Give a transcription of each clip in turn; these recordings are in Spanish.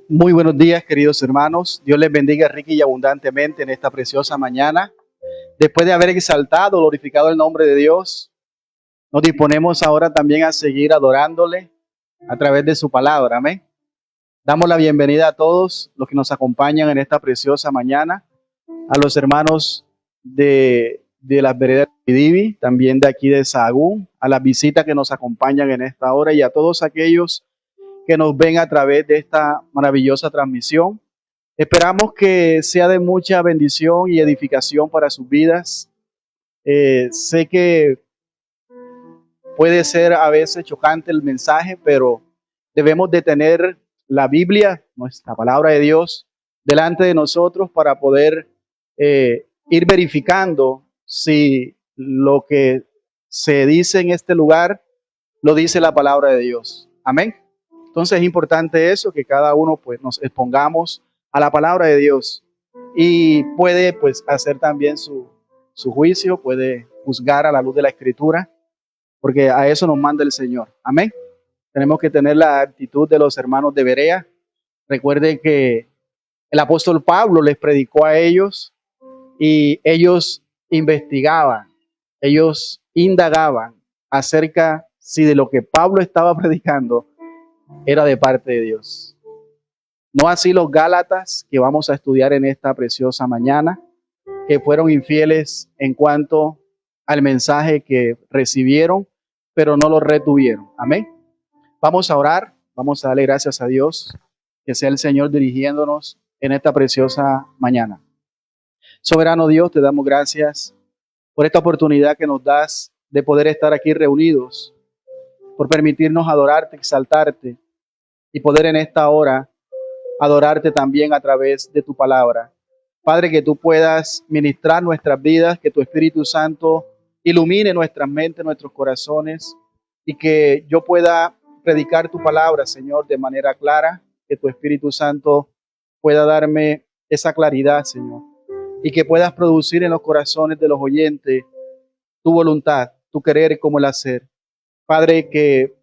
Muy buenos días, queridos hermanos. Dios les bendiga rica y abundantemente en esta preciosa mañana. Después de haber exaltado, glorificado el nombre de Dios, nos disponemos ahora también a seguir adorándole a través de su palabra. Amén. Damos la bienvenida a todos los que nos acompañan en esta preciosa mañana, a los hermanos de las veredas de Divi, también de aquí de Sahagún, a las visitas que nos acompañan en esta hora y a todos aquellos que nos ven a través de esta maravillosa transmisión. Esperamos que sea de mucha bendición y edificación para sus vidas. Sé que puede ser a veces chocante el mensaje, pero debemos de tener la Biblia, nuestra palabra de Dios, delante de nosotros para poder ir verificando si lo que se dice en este lugar lo dice la palabra de Dios. Amén. Entonces es importante eso, que cada uno pues nos expongamos a la palabra de Dios y puede pues hacer también su juicio, puede juzgar a la luz de la Escritura, porque a eso nos manda el Señor. Amén. Tenemos que tener la actitud de los hermanos de Berea. Recuerden que el apóstol Pablo les predicó a ellos y ellos investigaban, ellos indagaban acerca si de lo que Pablo estaba predicando era de parte de Dios. No así los Gálatas que vamos a estudiar en esta preciosa mañana, que fueron infieles en cuanto al mensaje que recibieron, pero no lo retuvieron. Amén. Vamos a orar, vamos a darle gracias a Dios, que sea el Señor dirigiéndonos en esta preciosa mañana. Soberano Dios, te damos gracias por esta oportunidad que nos das de poder estar aquí reunidos, por permitirnos adorarte, exaltarte y poder en esta hora adorarte también a través de tu palabra. Padre, que tú puedas ministrar nuestras vidas, que tu Espíritu Santo ilumine nuestras mentes, nuestros corazones, y que yo pueda predicar tu palabra, Señor, de manera clara, que tu Espíritu Santo pueda darme esa claridad, Señor, y que puedas producir en los corazones de los oyentes tu voluntad, tu querer como el hacer. Padre, que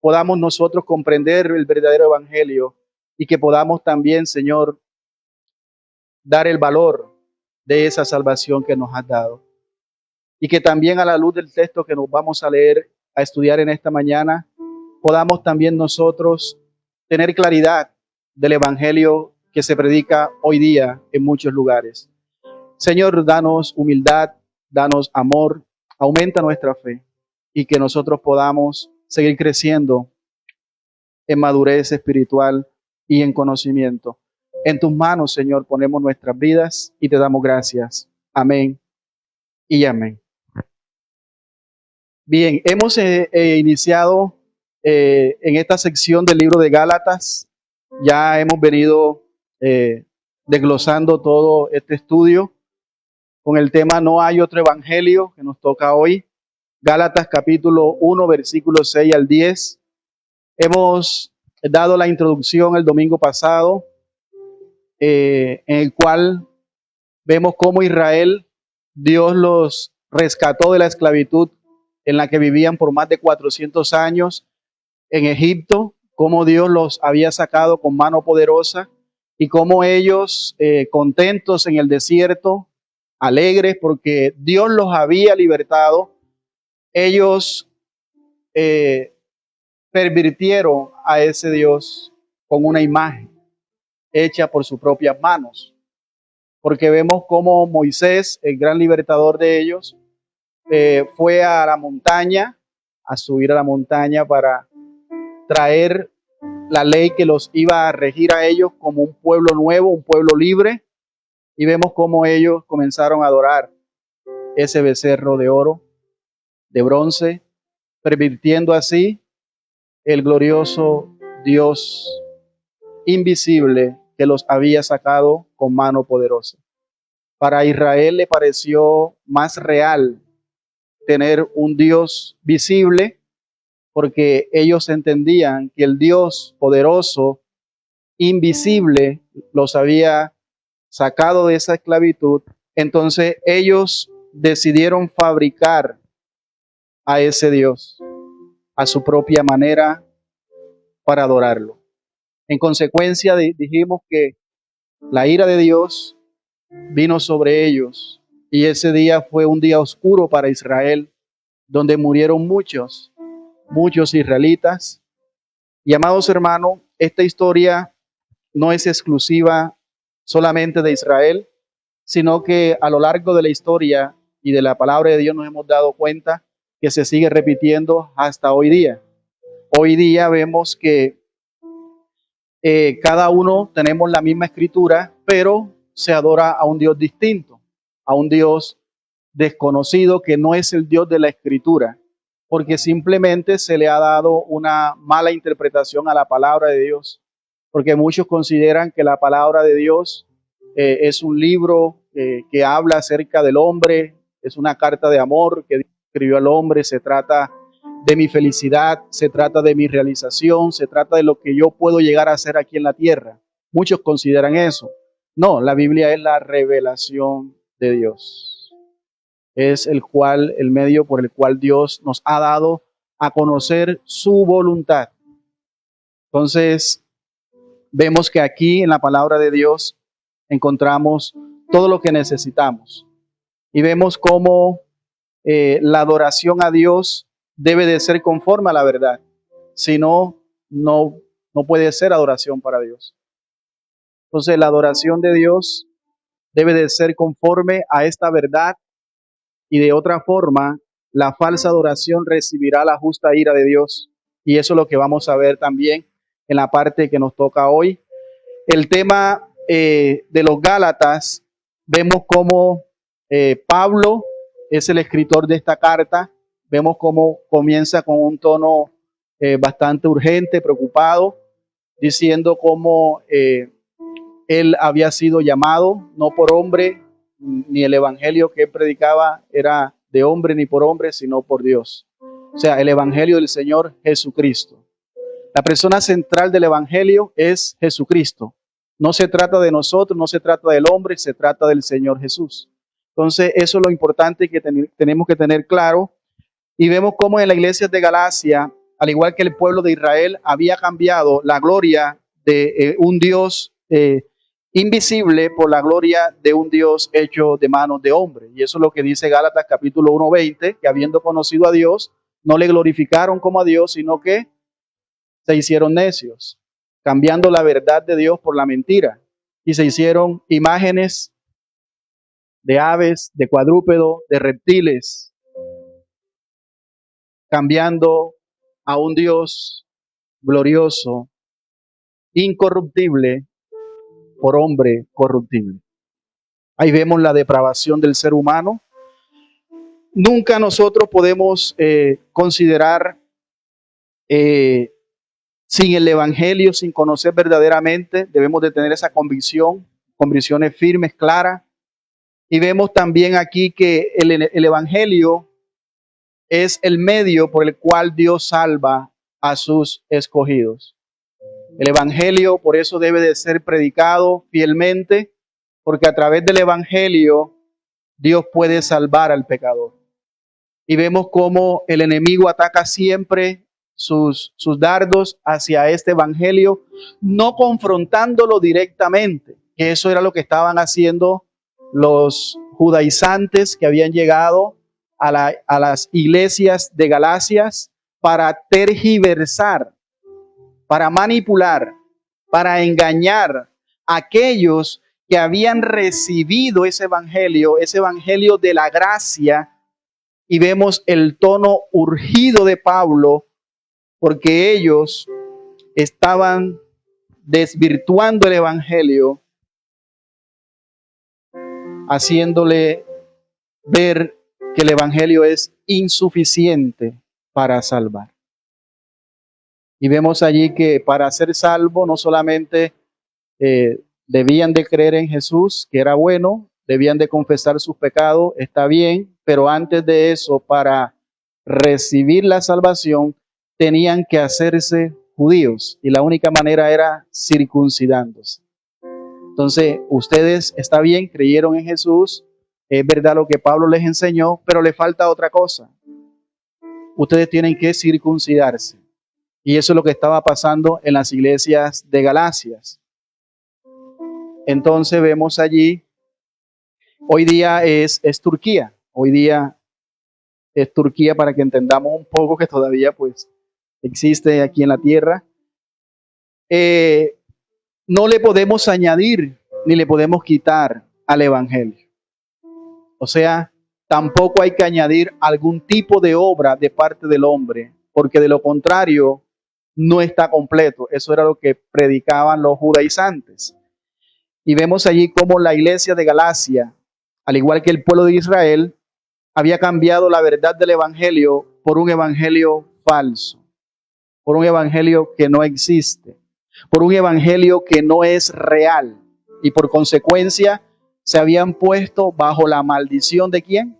podamos nosotros comprender el verdadero evangelio y que podamos también, Señor, dar el valor de esa salvación que nos has dado. Y que también a la luz del texto que nos vamos a leer, a estudiar en esta mañana, podamos también nosotros tener claridad del evangelio que se predica hoy día en muchos lugares. Señor, danos humildad, danos amor, aumenta nuestra fe y que nosotros podamos seguir creciendo en madurez espiritual y en conocimiento. En tus manos, Señor, ponemos nuestras vidas y te damos gracias. Amén y amén. Bien, hemos iniciado en esta sección del libro de Gálatas. Ya hemos venido desglosando todo este estudio con el tema No hay otro evangelio, que nos toca hoy. Gálatas capítulo 1, versículos 6 al 10. Hemos dado la introducción el domingo pasado, en el cual vemos cómo Israel, Dios los rescató de la esclavitud en la que vivían por más de 400 años en Egipto, cómo Dios los había sacado con mano poderosa y cómo ellos, contentos en el desierto, alegres porque Dios los había libertado, ellos pervirtieron a ese Dios con una imagen hecha por sus propias manos. Porque vemos cómo Moisés, el gran libertador de ellos, fue a la montaña, a subir a la montaña para traer la ley que los iba a regir a ellos como un pueblo nuevo, un pueblo libre. Y vemos cómo ellos comenzaron a adorar ese becerro de oro, de bronce, pervirtiendo así el glorioso Dios invisible que los había sacado con mano poderosa. Para Israel le pareció más real tener un Dios visible porque ellos entendían que el Dios poderoso, invisible, los había sacado de esa esclavitud. Entonces ellos decidieron fabricar a ese Dios a su propia manera para adorarlo. En consecuencia, dijimos que la ira de Dios vino sobre ellos y ese día fue un día oscuro para Israel, donde murieron muchos israelitas. Y amados hermanos, esta historia no es exclusiva solamente de Israel, sino que a lo largo de la historia y de la palabra de Dios nos hemos dado cuenta que se sigue repitiendo hasta hoy día. Hoy día vemos que cada uno tenemos la misma escritura, pero se adora a un Dios distinto, a un Dios desconocido que no es el Dios de la escritura, porque simplemente se le ha dado una mala interpretación a la palabra de Dios, porque muchos consideran que la palabra de Dios es un libro que habla acerca del hombre, es una carta de amor que escribió al hombre, se trata de mi felicidad, se trata de mi realización, se trata de lo que yo puedo llegar a hacer aquí en la tierra. Muchos consideran eso. No, la Biblia es la revelación de Dios. Es el medio por el cual Dios nos ha dado a conocer su voluntad. Entonces, vemos que aquí en la palabra de Dios encontramos todo lo que necesitamos. Y vemos cómo la adoración a Dios debe de ser conforme a la verdad. Si no, no puede ser adoración para Dios. Entonces, la adoración de Dios debe de ser conforme a esta verdad y de otra forma, la falsa adoración recibirá la justa ira de Dios. Y eso es lo que vamos a ver también en la parte que nos toca hoy. El tema de los Gálatas, vemos cómo Pablo es el escritor de esta carta. Vemos cómo comienza con un tono bastante urgente, preocupado, diciendo cómo él había sido llamado, no por hombre, ni el evangelio que él predicaba era de hombre ni por hombre, sino por Dios. O sea, el evangelio del Señor Jesucristo. La persona central del evangelio es Jesucristo. No se trata de nosotros, no se trata del hombre, se trata del Señor Jesús. Entonces, eso es lo importante que tenemos que tener claro. Y vemos cómo en la iglesia de Galacia, al igual que el pueblo de Israel, había cambiado la gloria de un Dios invisible por la gloria de un Dios hecho de manos de hombre. Y eso es lo que dice Gálatas capítulo 1:20, que habiendo conocido a Dios, no le glorificaron como a Dios, sino que se hicieron necios, cambiando la verdad de Dios por la mentira. Y se hicieron imágenes de aves, de cuadrúpedos, de reptiles, cambiando a un Dios glorioso, incorruptible, por hombre corruptible. Ahí vemos la depravación del ser humano. Nunca nosotros podemos considerar sin el evangelio, sin conocer verdaderamente, debemos de tener esa convicciones firmes, claras. Y vemos también aquí que el evangelio es el medio por el cual Dios salva a sus escogidos. El evangelio por eso debe de ser predicado fielmente, porque a través del evangelio Dios puede salvar al pecador. Y vemos cómo el enemigo ataca siempre sus dardos hacia este evangelio, no confrontándolo directamente, que eso era lo que estaban haciendo los judaizantes que habían llegado a las iglesias de Galacias para tergiversar, para manipular, para engañar a aquellos que habían recibido ese evangelio de la gracia. Y vemos el tono urgido de Pablo porque ellos estaban desvirtuando el evangelio, haciéndole ver que el evangelio es insuficiente para salvar. Y vemos allí que para ser salvo no solamente debían de creer en Jesús, que era bueno, debían de confesar sus pecados, está bien, pero antes de eso, para recibir la salvación, tenían que hacerse judíos y la única manera era circuncidándose. Entonces, ustedes, está bien, creyeron en Jesús, es verdad lo que Pablo les enseñó, pero le falta otra cosa. Ustedes tienen que circuncidarse. Y eso es lo que estaba pasando en las iglesias de Galacias. Entonces vemos allí, hoy día es Turquía. Hoy día es Turquía, para que entendamos un poco que todavía pues existe aquí en la tierra. No le podemos añadir ni le podemos quitar al evangelio. O sea, tampoco hay que añadir algún tipo de obra de parte del hombre, porque de lo contrario no está completo. Eso era lo que predicaban los judaizantes. Y vemos allí cómo la iglesia de Galacia, al igual que el pueblo de Israel, había cambiado la verdad del evangelio por un evangelio falso, por un evangelio que no existe, por un evangelio que no es real. Y por consecuencia se habían puesto bajo la maldición ¿de quién?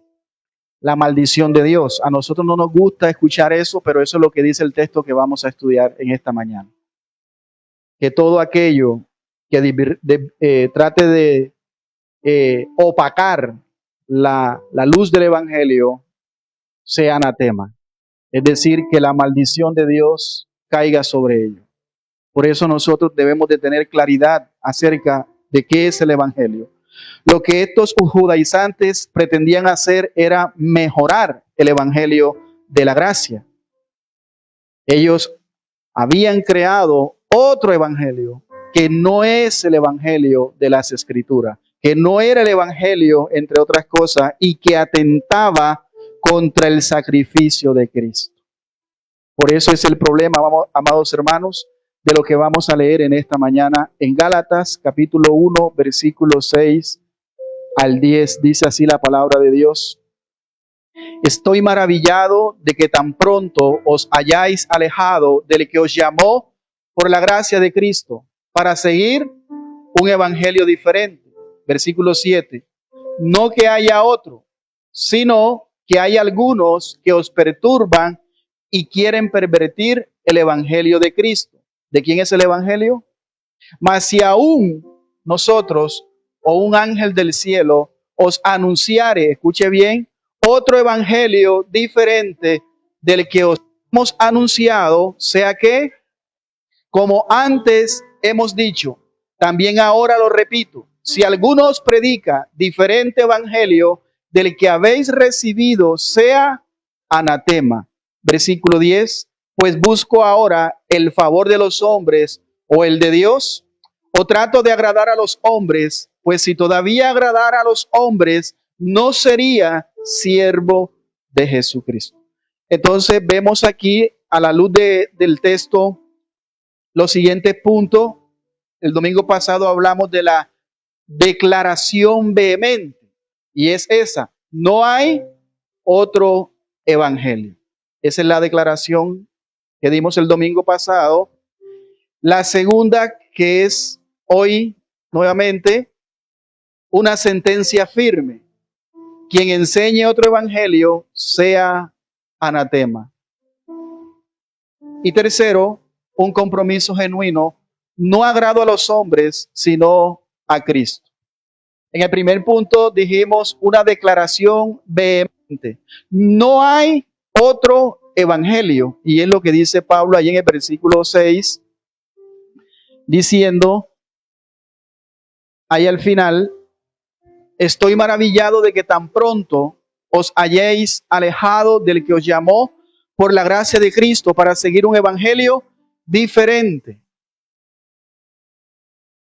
La maldición de Dios. A nosotros no nos gusta escuchar eso, pero eso es lo que dice el texto que vamos a estudiar en esta mañana. Que todo aquello que trate de opacar la luz del evangelio sea anatema. Es decir, que la maldición de Dios caiga sobre ello. Por eso nosotros debemos de tener claridad acerca de qué es el evangelio. Lo que estos judaizantes pretendían hacer era mejorar el evangelio de la gracia. Ellos habían creado otro evangelio que no es el evangelio de las escrituras, que no era el evangelio, entre otras cosas, y que atentaba contra el sacrificio de Cristo. Por eso es el problema, amados hermanos, de lo que vamos a leer en esta mañana en Gálatas, capítulo 1, versículo 6 al 10. Dice así la palabra de Dios. Estoy maravillado de que tan pronto os hayáis alejado del que os llamó por la gracia de Cristo para seguir un evangelio diferente. Versículo 7. No que haya otro, sino que hay algunos que os perturban y quieren pervertir el evangelio de Cristo. ¿De quién es el evangelio? Mas si aún nosotros o un ángel del cielo os anunciare, escuche bien, otro evangelio diferente del que os hemos anunciado, sea que, como antes hemos dicho, también ahora lo repito, si alguno os predica diferente evangelio del que habéis recibido, sea anatema. Versículo 10, pues busco ahora el favor de los hombres o el de Dios, o trato de agradar a los hombres, pues si todavía agradara a los hombres, no sería siervo de Jesucristo. Entonces vemos aquí a la luz del texto los siguientes puntos. El domingo pasado hablamos de la declaración vehemente y es esa: no hay otro evangelio. Esa es la declaración que dimos el domingo pasado. La segunda, que es hoy nuevamente una sentencia firme: quien enseñe otro evangelio sea anatema. Y tercero, un compromiso genuino: no agrado a los hombres, sino a Cristo. En el primer punto dijimos una declaración vehemente: no hay otro evangelio. Y es lo que dice Pablo allí en el versículo 6, diciendo ahí al final: estoy maravillado de que tan pronto os hayáis alejado del que os llamó por la gracia de Cristo para seguir un evangelio diferente.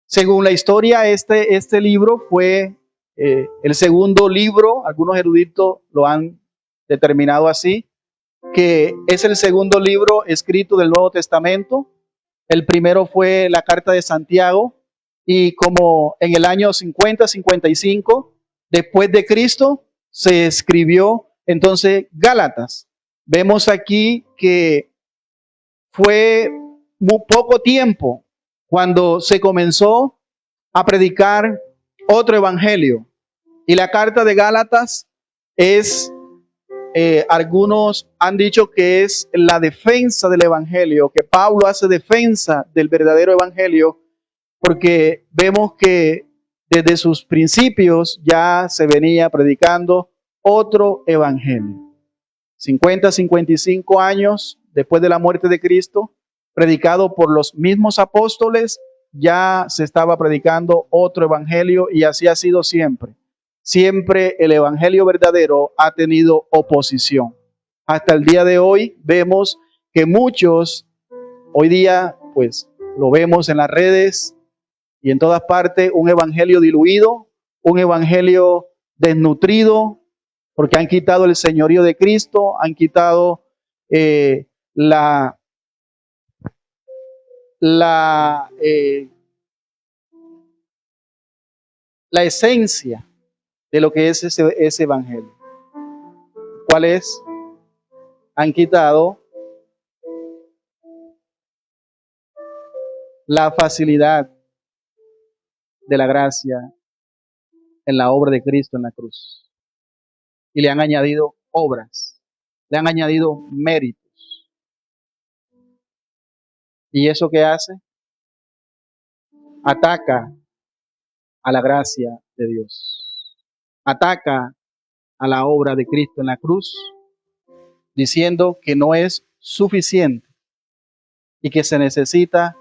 Según la historia, este libro fue el segundo libro, algunos eruditos lo han determinado así, que es el segundo libro escrito del Nuevo Testamento. El primero fue la Carta de Santiago, y como en el año 50-55 después de Cristo se escribió entonces Gálatas. Vemos aquí que fue muy poco tiempo cuando se comenzó a predicar otro evangelio. Y la carta de Gálatas es, algunos han dicho que es la defensa del evangelio, que Pablo hace defensa del verdadero evangelio, porque vemos que desde sus principios ya se venía predicando otro evangelio. 50-55 años después de la muerte de Cristo, predicado por los mismos apóstoles, ya se estaba predicando otro evangelio y así ha sido siempre. Siempre el evangelio verdadero ha tenido oposición. Hasta el día de hoy vemos que muchos, hoy día pues lo vemos en las redes y en todas partes, un evangelio diluido, un evangelio desnutrido, porque han quitado el señorío de Cristo, han quitado la esencia de lo que es ese evangelio. ¿Cuál es? Han quitado la facilidad de la gracia en la obra de Cristo en la cruz. Y le han añadido obras, le han añadido méritos. ¿Y eso qué hace? Ataca a la gracia de Dios. Ataca a la obra de Cristo en la cruz, diciendo que no es suficiente y que se necesita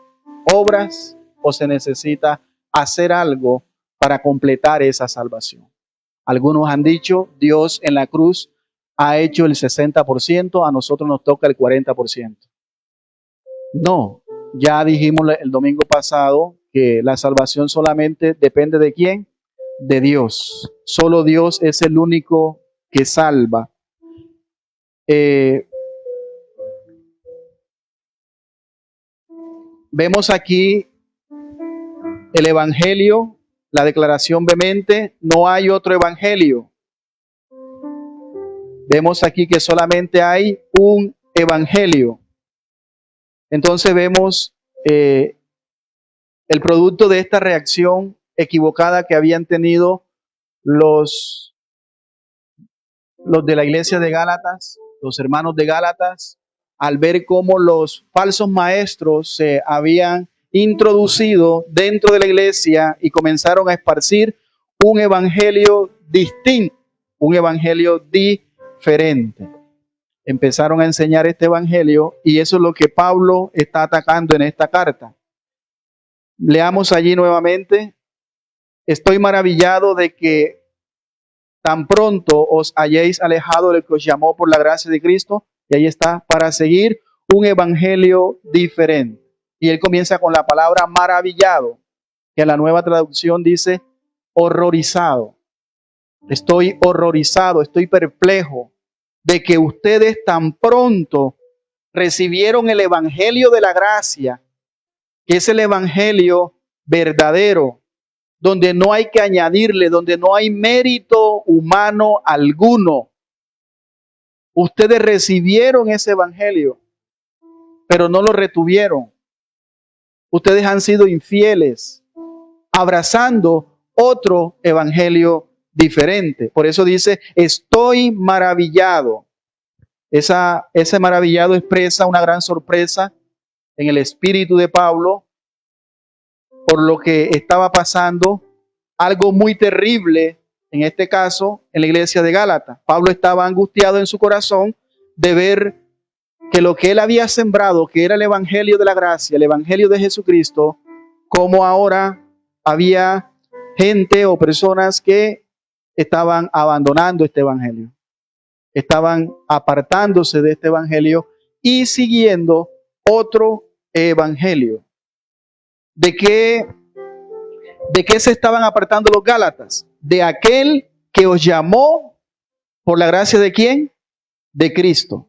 obras o se necesita hacer algo para completar esa salvación. Algunos han dicho, Dios en la cruz ha hecho el 60%, a nosotros nos toca el 40%. No, ya dijimos el domingo pasado que la salvación solamente depende de ¿quién? De Dios. Solo Dios es el único que salva. Vemos aquí el evangelio, la declaración vehemente, no hay otro evangelio. Vemos aquí que solamente hay un evangelio. Entonces vemos el producto de esta reacción equivocada que habían tenido los de la iglesia de Gálatas, los hermanos de Gálatas, al ver cómo los falsos maestros se habían introducido dentro de la iglesia y comenzaron a esparcir un evangelio distinto, un evangelio diferente. Empezaron a enseñar este evangelio y eso es lo que Pablo está atacando en esta carta. Leamos allí nuevamente. Estoy maravillado de que tan pronto os hayáis alejado del que os llamó por la gracia de Cristo, y ahí está, para seguir un evangelio diferente. Y él comienza con la palabra maravillado, que en la Nueva Traducción dice horrorizado. Estoy horrorizado, estoy perplejo de que ustedes tan pronto recibieron el evangelio de la gracia, que es el evangelio verdadero, donde no hay que añadirle, donde no hay mérito humano alguno. Ustedes recibieron ese evangelio, pero no lo retuvieron. Ustedes han sido infieles, abrazando otro evangelio diferente. Por eso dice, estoy maravillado. Ese maravillado expresa una gran sorpresa en el espíritu de Pablo por lo que estaba pasando, algo muy terrible, en este caso, en la iglesia de Gálatas. Pablo estaba angustiado en su corazón de ver que lo que él había sembrado, que era el evangelio de la gracia, el evangelio de Jesucristo, como ahora había gente o personas que estaban abandonando este evangelio, estaban apartándose de este evangelio y siguiendo otro evangelio. ¿De qué se estaban apartando los Gálatas? De aquel que os llamó por la gracia de ¿quién? De Cristo.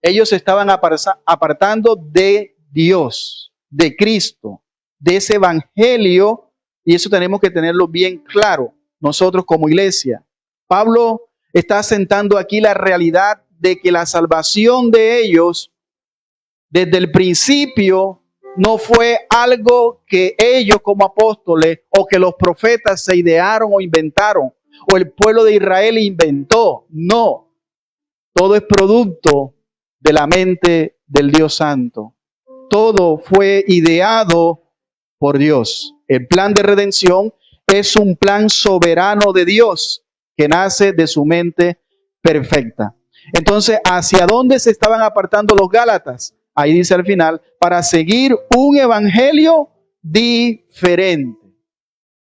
Ellos se estaban apartando de Dios, de Cristo, de ese evangelio, y eso tenemos que tenerlo bien claro nosotros como iglesia. Pablo está asentando aquí la realidad de que la salvación de ellos desde el principio no fue algo que ellos como apóstoles o que los profetas se idearon o inventaron o el pueblo de Israel inventó. No, todo es producto de la mente del Dios Santo. Todo fue ideado por Dios. El plan de redención es un plan soberano de Dios que nace de su mente perfecta. Entonces, ¿hacia dónde se estaban apartando los Gálatas? ahí dice al final, para seguir un evangelio diferente.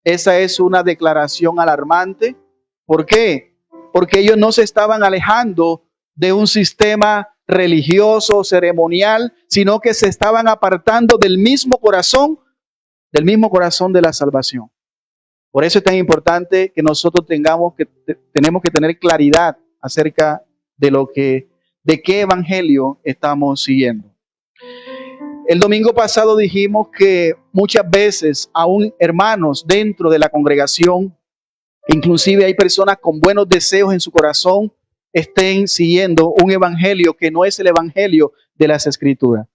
Esa es una declaración alarmante. ¿Por qué? Porque ellos no se estaban alejando de un sistema religioso, ceremonial, sino que se estaban apartando del mismo corazón de la salvación. Por eso es tan importante que nosotros tenemos que tener claridad acerca de qué evangelio estamos siguiendo. El domingo pasado dijimos que muchas veces, aún hermanos dentro de la congregación, inclusive hay personas con buenos deseos en su corazón, estén siguiendo un evangelio que no es el evangelio de las Escrituras.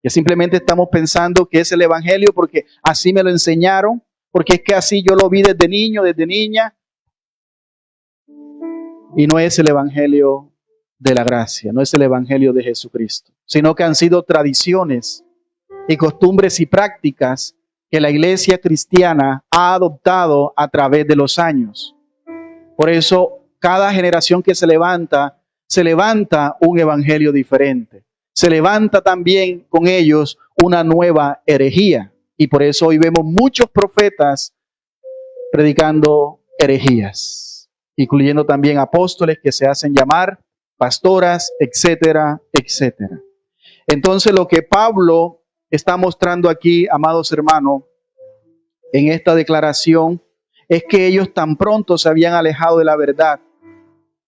Que simplemente estamos pensando que es el evangelio porque así me lo enseñaron, porque es que así yo lo vi desde niño, desde niña. Y no es el evangelio de la gracia, no es el evangelio de Jesucristo, sino que han sido tradiciones y costumbres y prácticas que la iglesia cristiana ha adoptado a través de los años. Por eso, cada generación que se levanta un evangelio diferente. Se levanta también con ellos una nueva herejía. Y por eso hoy vemos muchos profetas predicando herejías, incluyendo también apóstoles que se hacen llamar pastoras, etcétera, etcétera. Entonces, lo que Pablo está mostrando aquí, amados hermanos, en esta declaración, es que ellos tan pronto se habían alejado de la verdad.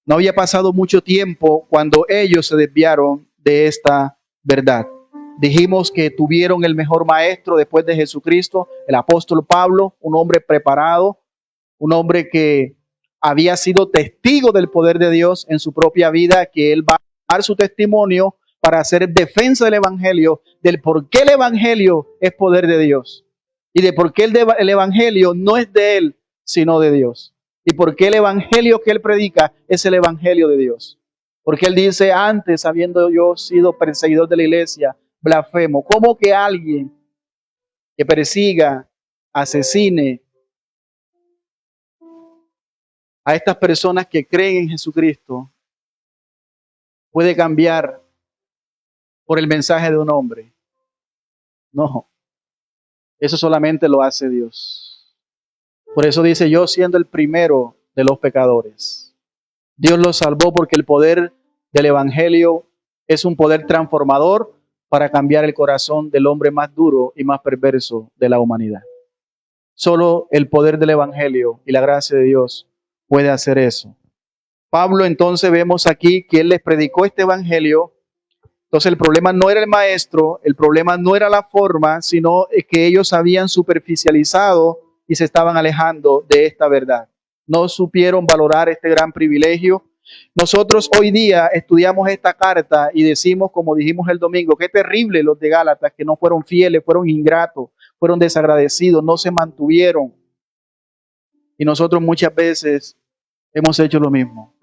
No había pasado mucho tiempo cuando ellos se desviaron de esta verdad. Dijimos que tuvieron el mejor maestro después de Jesucristo, el apóstol Pablo, un hombre preparado, un hombre que había sido testigo del poder de Dios en su propia vida, que él va a dar su testimonio para hacer defensa del evangelio, del por qué el evangelio es poder de Dios y de por qué el evangelio no es de él, sino de Dios. Y por qué el evangelio que él predica es el evangelio de Dios. Porque él dice, antes, habiendo yo sido perseguidor de la iglesia, blasfemo. ¿Cómo que alguien que persiga, asesine a estas personas que creen en Jesucristo puede cambiar por el mensaje de un hombre? No, eso solamente lo hace Dios. Por eso dice, yo siendo el primero de los pecadores, Dios los salvó porque el poder del evangelio es un poder transformador para cambiar el corazón del hombre más duro y más perverso de la humanidad. Solo el poder del evangelio y la gracia de Dios puede hacer eso. Pablo, entonces, vemos aquí que él les predicó este evangelio. Entonces el problema no era el maestro, el problema no era la forma, sino que ellos habían superficializado y se estaban alejando de esta verdad. No supieron valorar este gran privilegio. Nosotros hoy día estudiamos esta carta y decimos, como dijimos el domingo, qué terrible los de Gálatas, que no fueron fieles, fueron ingratos, fueron desagradecidos, no se mantuvieron. Y nosotros muchas veces hemos hecho lo mismo.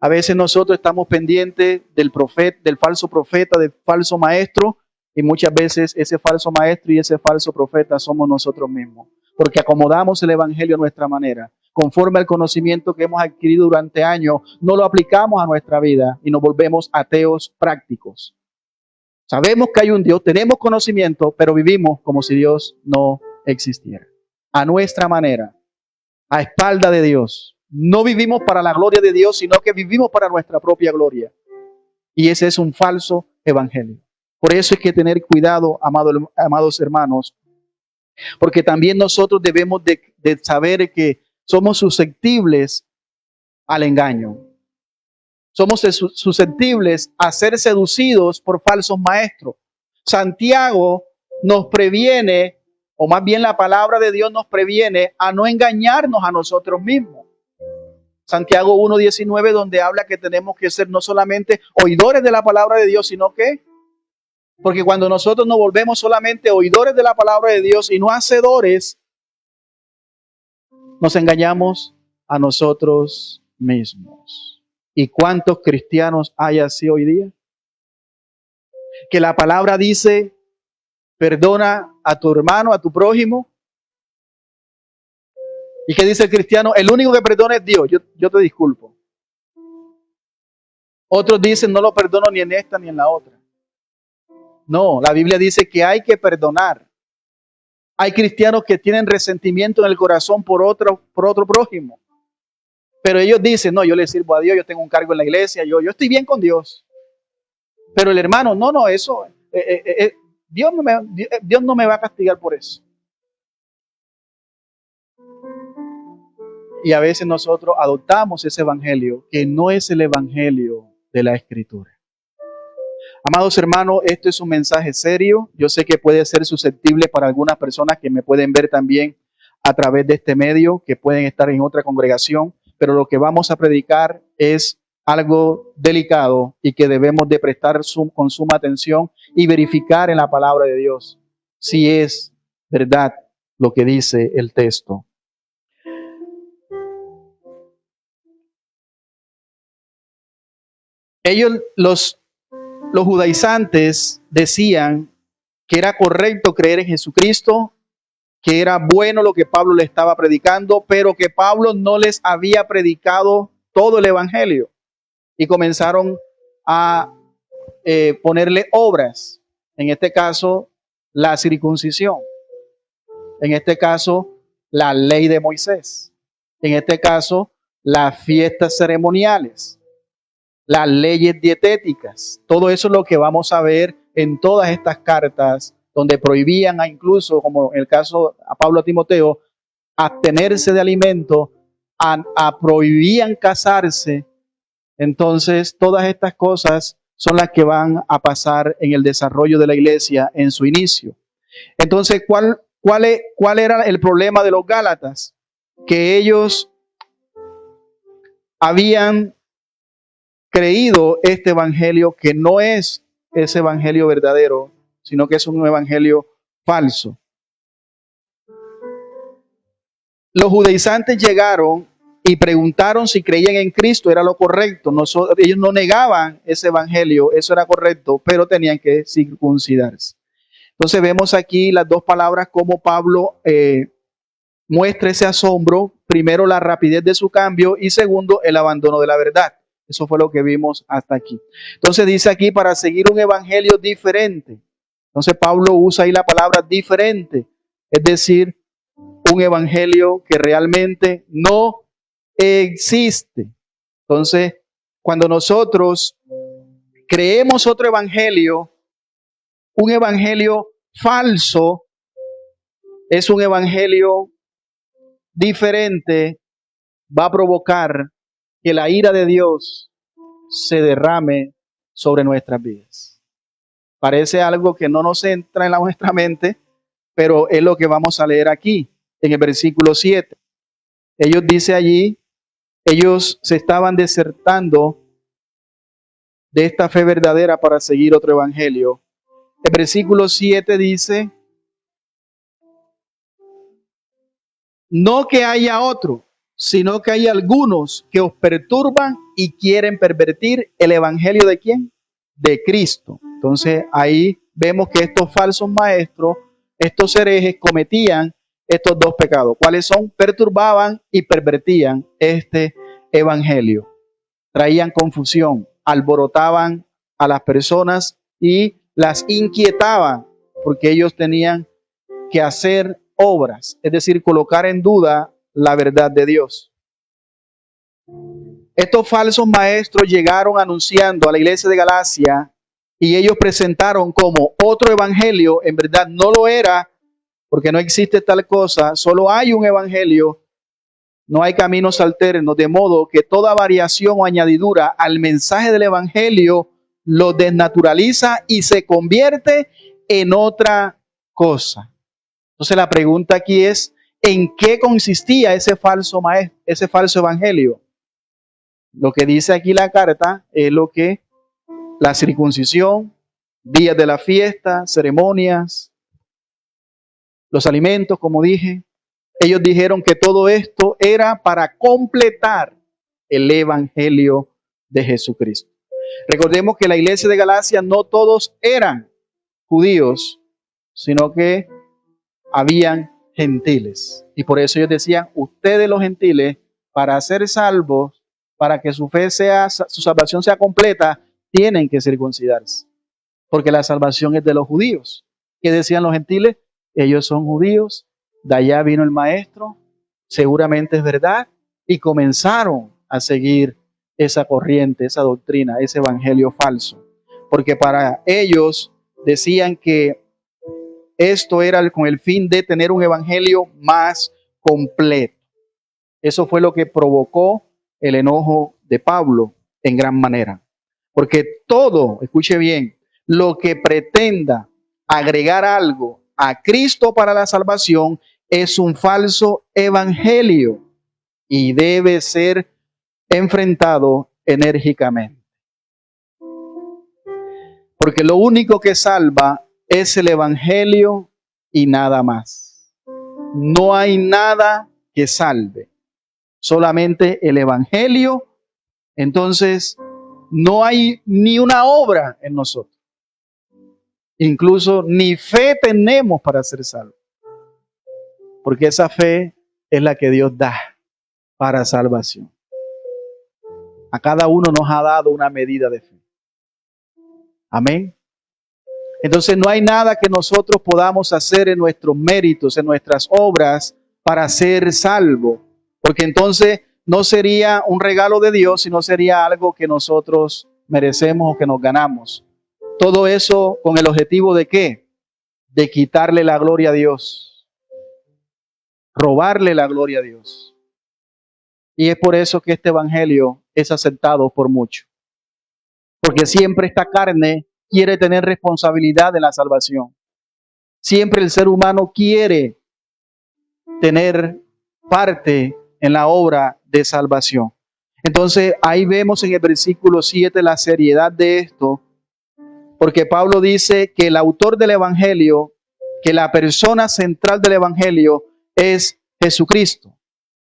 A veces nosotros estamos pendientes del profeta, del falso profeta, del falso maestro, y muchas veces ese falso maestro y ese falso profeta somos nosotros mismos, porque acomodamos el evangelio a nuestra manera, conforme al conocimiento que hemos adquirido durante años, no lo aplicamos a nuestra vida y nos volvemos ateos prácticos. Sabemos que hay un Dios, tenemos conocimiento, pero vivimos como si Dios no existiera, a nuestra manera, a espalda de Dios. No vivimos para la gloria de Dios, sino que vivimos para nuestra propia gloria. Y ese es un falso evangelio. Por eso hay que tener cuidado, amados hermanos, porque también nosotros debemos de saber que somos susceptibles al engaño. Somos susceptibles a ser seducidos por falsos maestros. Santiago nos previene, o más bien la palabra de Dios nos previene a no engañarnos a nosotros mismos. Santiago 1:19, donde habla que tenemos que ser no solamente oidores de la palabra de Dios, sino que, porque cuando nosotros nos volvemos solamente oidores de la palabra de Dios y no hacedores, nos engañamos a nosotros mismos. ¿Y cuántos cristianos hay así hoy día? Que la palabra dice, perdona a tu hermano, a tu prójimo. ¿Y qué dice el cristiano? El único que perdona es Dios. Yo te disculpo. Otros dicen, no lo perdono ni en esta ni en la otra. No, la Biblia dice que hay que perdonar. Hay cristianos que tienen resentimiento en el corazón por otro prójimo. Pero ellos dicen, no, yo le sirvo a Dios, yo tengo un cargo en la iglesia, yo estoy bien con Dios. Pero el hermano, no, eso, Dios no me va a castigar por eso. Y a veces nosotros adoptamos ese evangelio que no es el evangelio de la Escritura. Amados hermanos, esto es un mensaje serio. Yo sé que puede ser susceptible para algunas personas que me pueden ver también a través de este medio, que pueden estar en otra congregación, pero lo que vamos a predicar es algo delicado y que debemos de prestar con suma atención y verificar en la palabra de Dios si es verdad lo que dice el texto. Ellos, los judaizantes, decían que era correcto creer en Jesucristo, que era bueno lo que Pablo le estaba predicando, pero que Pablo no les había predicado todo el evangelio. Y comenzaron a ponerle obras, en este caso la circuncisión, en este caso la ley de Moisés, en este caso las fiestas ceremoniales, las leyes dietéticas. Todo eso es lo que vamos a ver en todas estas cartas, donde prohibían incluso, como en el caso a Pablo a Timoteo, abstenerse de alimento, prohibían casarse. Entonces, todas estas cosas son las que van a pasar en el desarrollo de la iglesia en su inicio. Entonces, ¿cuál era el problema de los Gálatas? Que ellos habían creído este evangelio que no es ese evangelio verdadero, sino que es un evangelio falso. Los judaizantes llegaron y preguntaron si creían en Cristo era lo correcto. Ellos no negaban ese evangelio, eso era correcto, pero tenían que circuncidarse. Entonces vemos aquí las dos palabras como Pablo muestra ese asombro. Primero, la rapidez de su cambio y segundo, el abandono de la verdad. Eso fue lo que vimos hasta aquí. Entonces dice aquí, para seguir un evangelio diferente. Entonces Pablo usa ahí la palabra diferente, es decir, un evangelio que realmente no existe. Entonces, cuando nosotros creemos otro evangelio, un evangelio falso, es un evangelio diferente, va a provocar que la ira de Dios se derrame sobre nuestras vidas. Parece algo que no nos entra en nuestra mente, pero es lo que vamos a leer aquí, en el versículo 7. Ellos dice allí, ellos se estaban desertando de esta fe verdadera para seguir otro evangelio. El versículo 7 dice, no que haya otro, sino que hay algunos que os perturban y quieren pervertir el evangelio ¿de quién? De Cristo. Entonces ahí vemos que estos falsos maestros, estos herejes cometían estos dos pecados. ¿Cuáles son? Perturbaban y pervertían este evangelio. Traían confusión, alborotaban a las personas y las inquietaban porque ellos tenían que hacer obras, es decir, colocar en duda la verdad de Dios. Estos falsos maestros llegaron anunciando a la iglesia de Galacia y ellos presentaron como otro evangelio. En verdad no lo era, porque no existe tal cosa, solo hay un evangelio, no hay caminos alternos, de modo que toda variación o añadidura al mensaje del evangelio lo desnaturaliza y se convierte en otra cosa. Entonces la pregunta aquí es, ¿en qué consistía ese falso evangelio? Lo que dice aquí la carta es lo que la circuncisión, días de la fiesta, ceremonias, los alimentos, como dije. Ellos dijeron que todo esto era para completar el evangelio de Jesucristo. Recordemos que la iglesia de Galacia no todos eran judíos, sino que habían gentiles. Y por eso ellos decían, ustedes los gentiles, para ser salvos, para que su salvación sea completa, tienen que circuncidarse. porque la salvación es de los judíos. ¿Qué decían los gentiles? Ellos son judíos, de allá vino el maestro, seguramente es verdad, y comenzaron a seguir esa corriente, esa doctrina, ese evangelio falso, porque para ellos decían que esto era con el fin de tener un evangelio más completo. Eso fue lo que provocó el enojo de Pablo en gran manera. Porque todo, escuche bien, lo que pretenda agregar algo a Cristo para la salvación es un falso evangelio y debe ser enfrentado enérgicamente. Porque lo único que salva es el evangelio y nada más. No hay nada que salve, solamente el evangelio. Entonces, no hay ni una obra en nosotros. Incluso ni fe tenemos para ser salvos. Porque esa fe es la que Dios da para salvación. A cada uno nos ha dado una medida de fe. Amén. Entonces no hay nada que nosotros podamos hacer en nuestros méritos, en nuestras obras, para ser salvo. Porque entonces no sería un regalo de Dios, sino sería algo que nosotros merecemos o que nos ganamos. Todo eso con el objetivo de ¿qué? De quitarle la gloria a Dios. Robarle la gloria a Dios. Y es por eso que este evangelio es aceptado por muchos. Porque siempre esta carne quiere tener responsabilidad de la salvación. Siempre el ser humano quiere tener parte en la obra de salvación. Entonces ahí vemos en el versículo 7 la seriedad de esto, porque Pablo dice que el autor del evangelio, que la persona central del evangelio es Jesucristo.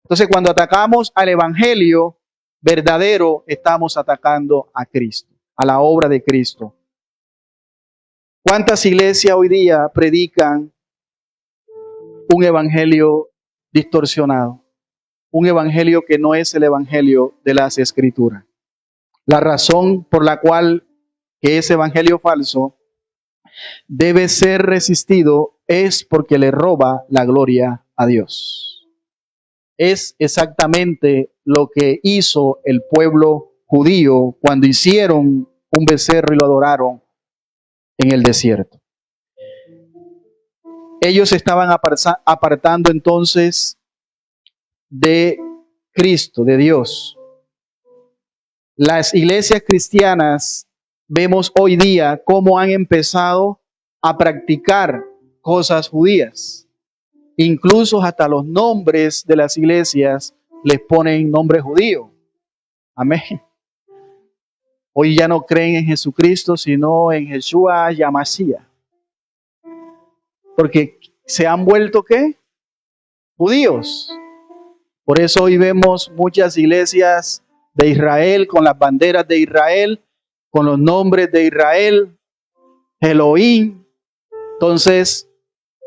Entonces cuando atacamos al evangelio verdadero, estamos atacando a Cristo, a la obra de Cristo. ¿Cuántas iglesias hoy día predican un evangelio distorsionado? Un evangelio que no es el evangelio de las Escrituras. La razón por la cual que ese evangelio falso debe ser resistido es porque le roba la gloria a Dios. Es exactamente lo que hizo el pueblo judío cuando hicieron un becerro y lo adoraron en el desierto. Ellos estaban apartando entonces de Cristo, de Dios. Las iglesias cristianas vemos hoy día cómo han empezado a practicar cosas judías. Incluso hasta los nombres de las iglesias les ponen nombre judío. Amén. Hoy ya no creen en Jesucristo, sino en Yeshua Yamashia. Porque se han vuelto ¿qué? Judíos. Por eso hoy vemos muchas iglesias de Israel con las banderas de Israel, con los nombres de Israel, Elohim. Entonces,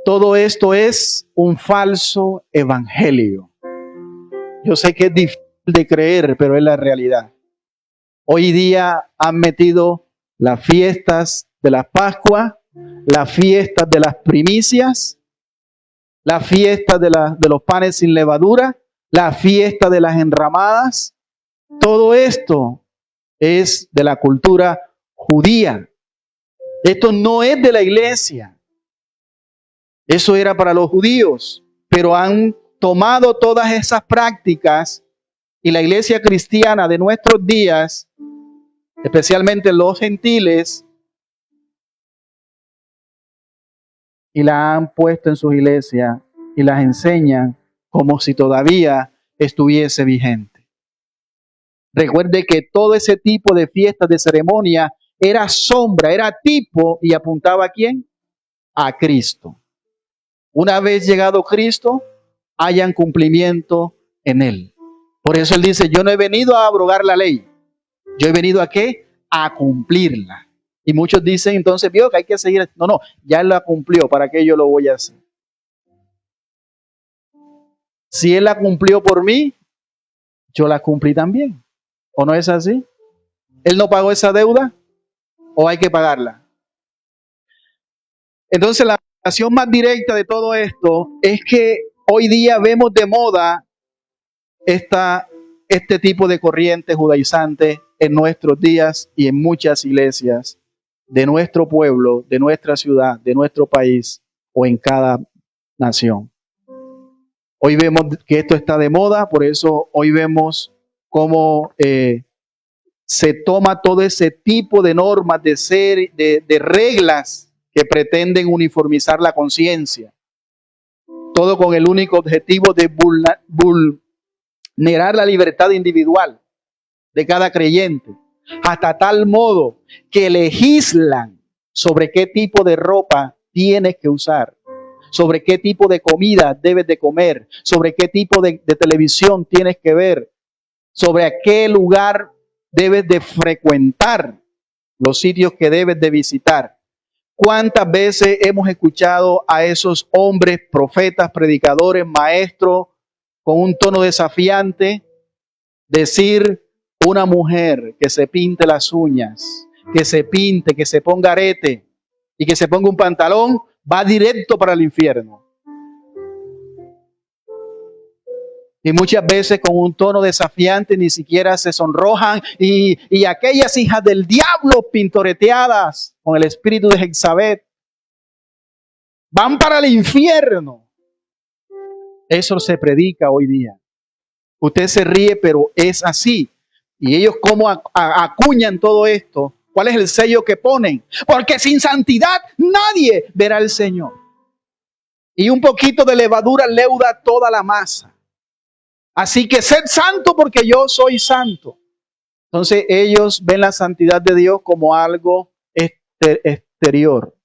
todo esto es un falso evangelio. Yo sé que es difícil de creer, pero es la realidad. Hoy día han metido las fiestas de la Pascua, las fiestas de las primicias, las fiestas de los panes sin levadura, la fiesta de las enramadas. Todo esto es de la cultura judía. Esto no es de la iglesia. Eso era para los judíos, pero han tomado todas esas prácticas y la iglesia cristiana de nuestros días, especialmente los gentiles, y la han puesto en sus iglesias y las enseñan como si todavía estuviese vigente. Recuerde que todo ese tipo de fiestas, de ceremonia, era sombra, era tipo y apuntaba ¿a quién? A Cristo. Una vez llegado Cristo, hayan cumplimiento en Él. Por eso Él dice, yo no he venido a abrogar la ley. Yo he venido ¿a qué? A cumplirla. Y muchos dicen, entonces, vio que hay que seguir. No, ya Él la cumplió, ¿para qué yo lo voy a hacer? Si Él la cumplió por mí, yo la cumplí también. ¿O no es así? ¿Él no pagó esa deuda? ¿O hay que pagarla? Entonces la relación más directa de todo esto es que hoy día vemos de moda este tipo de corriente judaizante en nuestros días y en muchas iglesias de nuestro pueblo, de nuestra ciudad, de nuestro país o en cada nación. Hoy vemos que esto está de moda, por eso hoy vemos cómo se toma todo ese tipo de normas, de reglas que pretenden uniformizar la conciencia. Todo con el único objetivo de vulnerar la libertad individual de cada creyente, hasta tal modo que legislan sobre qué tipo de ropa tienes que usar, sobre qué tipo de comida debes de comer, sobre qué tipo de televisión tienes que ver, sobre a qué lugar debes de frecuentar, los sitios que debes de visitar. ¿Cuántas veces hemos escuchado a esos hombres, profetas, predicadores, maestros, con un tono desafiante, decir: una mujer que se pinte las uñas, que se pinte, que se ponga arete y que se ponga un pantalón, va directo para el infierno? Y muchas veces con un tono desafiante ni siquiera se sonrojan. Y aquellas hijas del diablo pintoreteadas con el espíritu de Jezabel van para el infierno. Eso se predica hoy día. Usted se ríe, pero es así. Y ellos cómo acuñan todo esto. ¿Cuál es el sello que ponen? Porque sin santidad nadie verá al Señor. Y un poquito de levadura leuda toda la masa. Así que sed santo porque yo soy santo. Entonces ellos ven la santidad de Dios como algo exterior.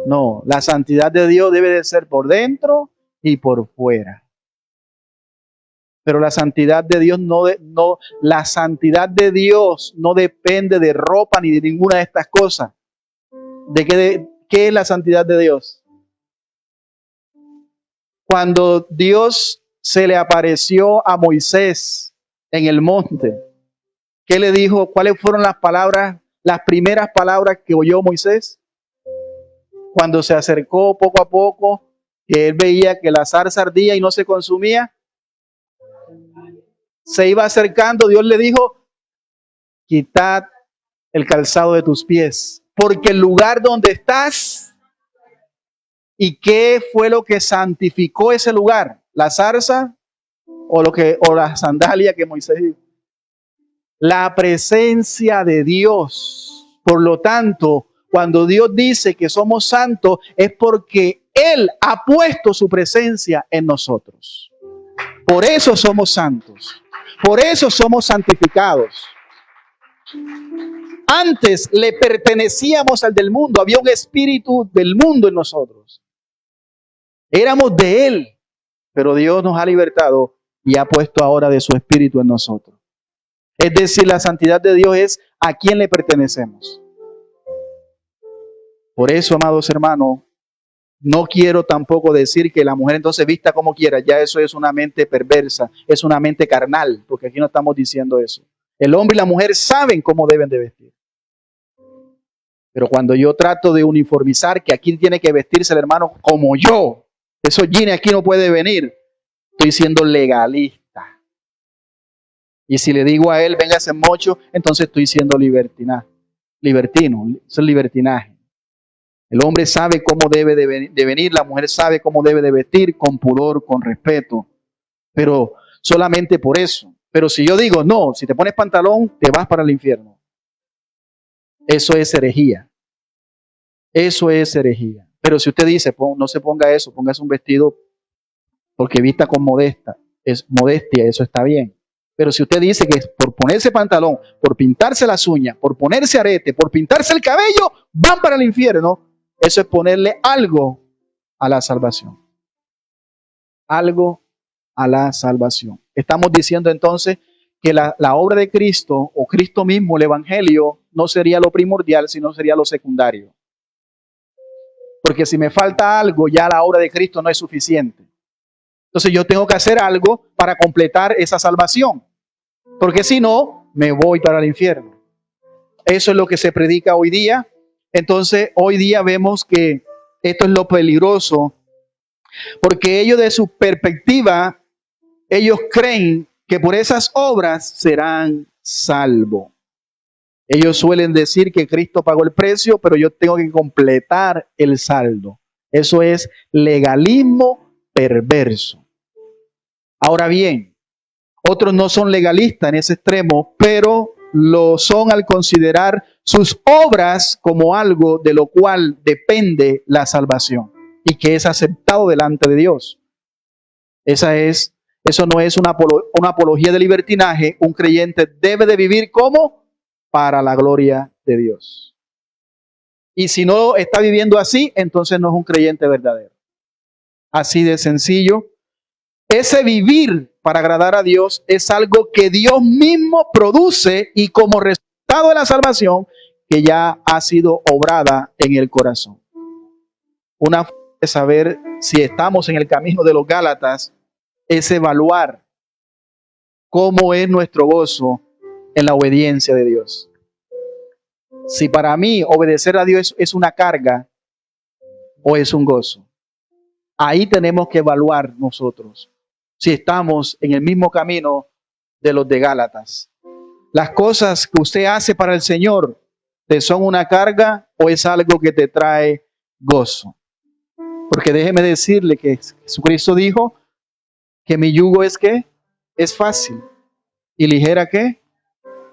No, la santidad de Dios debe de ser por dentro y por fuera. Pero la santidad de Dios la santidad de Dios no depende de ropa ni de ninguna de estas cosas. ¿Qué es la santidad de Dios? Cuando Dios se le apareció a Moisés en el monte, ¿qué le dijo? ¿Cuáles fueron las palabras, las primeras palabras que oyó Moisés? Cuando se acercó poco a poco, que él veía que la zarza ardía y no se consumía, se iba acercando, Dios le dijo: quitad el calzado de tus pies, porque el lugar donde estás. ¿Y qué fue lo que santificó ese lugar? ¿La zarza o la sandalia que Moisés dijo? La presencia de Dios. Por lo tanto, cuando Dios dice que somos santos, es porque Él ha puesto su presencia en nosotros. Por eso somos santos. Por eso somos santificados. Antes le pertenecíamos al del mundo. Había un espíritu del mundo en nosotros. Éramos de Él. Pero Dios nos ha libertado y ha puesto ahora de su espíritu en nosotros. Es decir, la santidad de Dios es a quién le pertenecemos. Por eso, amados hermanos, no quiero tampoco decir que la mujer entonces vista como quiera. Ya eso es una mente perversa, es una mente carnal, porque aquí no estamos diciendo eso. El hombre y la mujer saben cómo deben de vestir. Pero cuando yo trato de uniformizar que aquí tiene que vestirse el hermano como yo, esos jeans aquí no puede venir, estoy siendo legalista. Y si le digo a él, véngase mocho, entonces estoy siendo libertino. Eso es libertinaje. El hombre sabe cómo debe de venir, la mujer sabe cómo debe de vestir, con pudor, con respeto. Pero solamente por eso. Pero si yo digo, no, si te pones pantalón, te vas para el infierno. Eso es herejía. Eso es herejía. Pero si usted dice, no se ponga eso, póngase un vestido porque vista con modestia, eso está bien. Pero si usted dice que por ponerse pantalón, por pintarse las uñas, por ponerse arete, por pintarse el cabello, van para el infierno, eso es ponerle algo a la salvación. Algo a la salvación. Estamos diciendo entonces que la obra de Cristo o Cristo mismo, el Evangelio, no sería lo primordial, sino sería lo secundario. Porque si me falta algo, ya la obra de Cristo no es suficiente. Entonces yo tengo que hacer algo para completar esa salvación. Porque si no, me voy para el infierno. Eso es lo que se predica hoy día. Entonces hoy día vemos que Esto es lo peligroso, porque ellos de su perspectiva, ellos creen que por esas obras serán salvos. Ellos suelen decir que Cristo pagó el precio, pero yo tengo que completar el saldo. Eso es legalismo perverso. Ahora bien, otros no son legalistas en ese extremo, pero lo son al considerar sus obras como algo de lo cual depende la salvación y que es aceptado delante de Dios. Eso no es una apología de libertinaje. Un creyente debe de vivir como para la gloria de Dios. Y si no está viviendo así, entonces no es un creyente verdadero. Así de sencillo. Ese vivir para agradar a Dios es algo que Dios mismo produce y como resultado de la salvación que ya ha sido obrada en el corazón. Una forma de saber si estamos en el camino de los Gálatas es evaluar cómo es nuestro gozo en la obediencia de Dios. Si para mí obedecer a Dios es una carga o es un gozo. Ahí tenemos que evaluar nosotros si estamos en el mismo camino de los de Gálatas. Las cosas que usted hace para el Señor, ¿te son una carga o es algo que te trae gozo? Porque déjeme decirle que Jesucristo dijo que mi yugo es ¿qué? Es fácil y ligera ¿qué?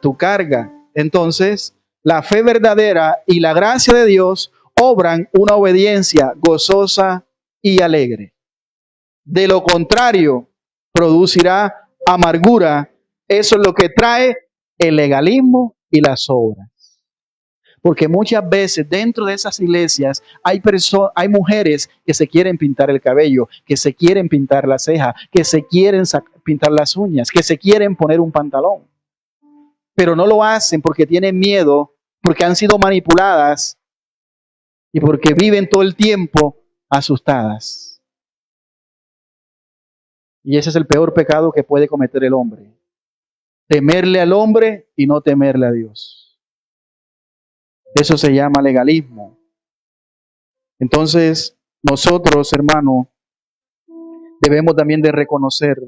Tu carga. Entonces, la fe verdadera y la gracia de Dios obran una obediencia gozosa y alegre. De lo contrario, producirá amargura. Eso es lo que trae el legalismo y las obras. Porque muchas veces dentro de esas iglesias hay mujeres que se quieren pintar el cabello, que se quieren pintar la ceja, que se quieren pintar las uñas, que se quieren poner un pantalón. Pero no lo hacen porque tienen miedo, porque han sido manipuladas y porque viven todo el tiempo asustadas. Y ese es el peor pecado que puede cometer el hombre. Temerle al hombre y no temerle a Dios. Eso se llama legalismo. Entonces, nosotros, hermano, debemos también de reconocer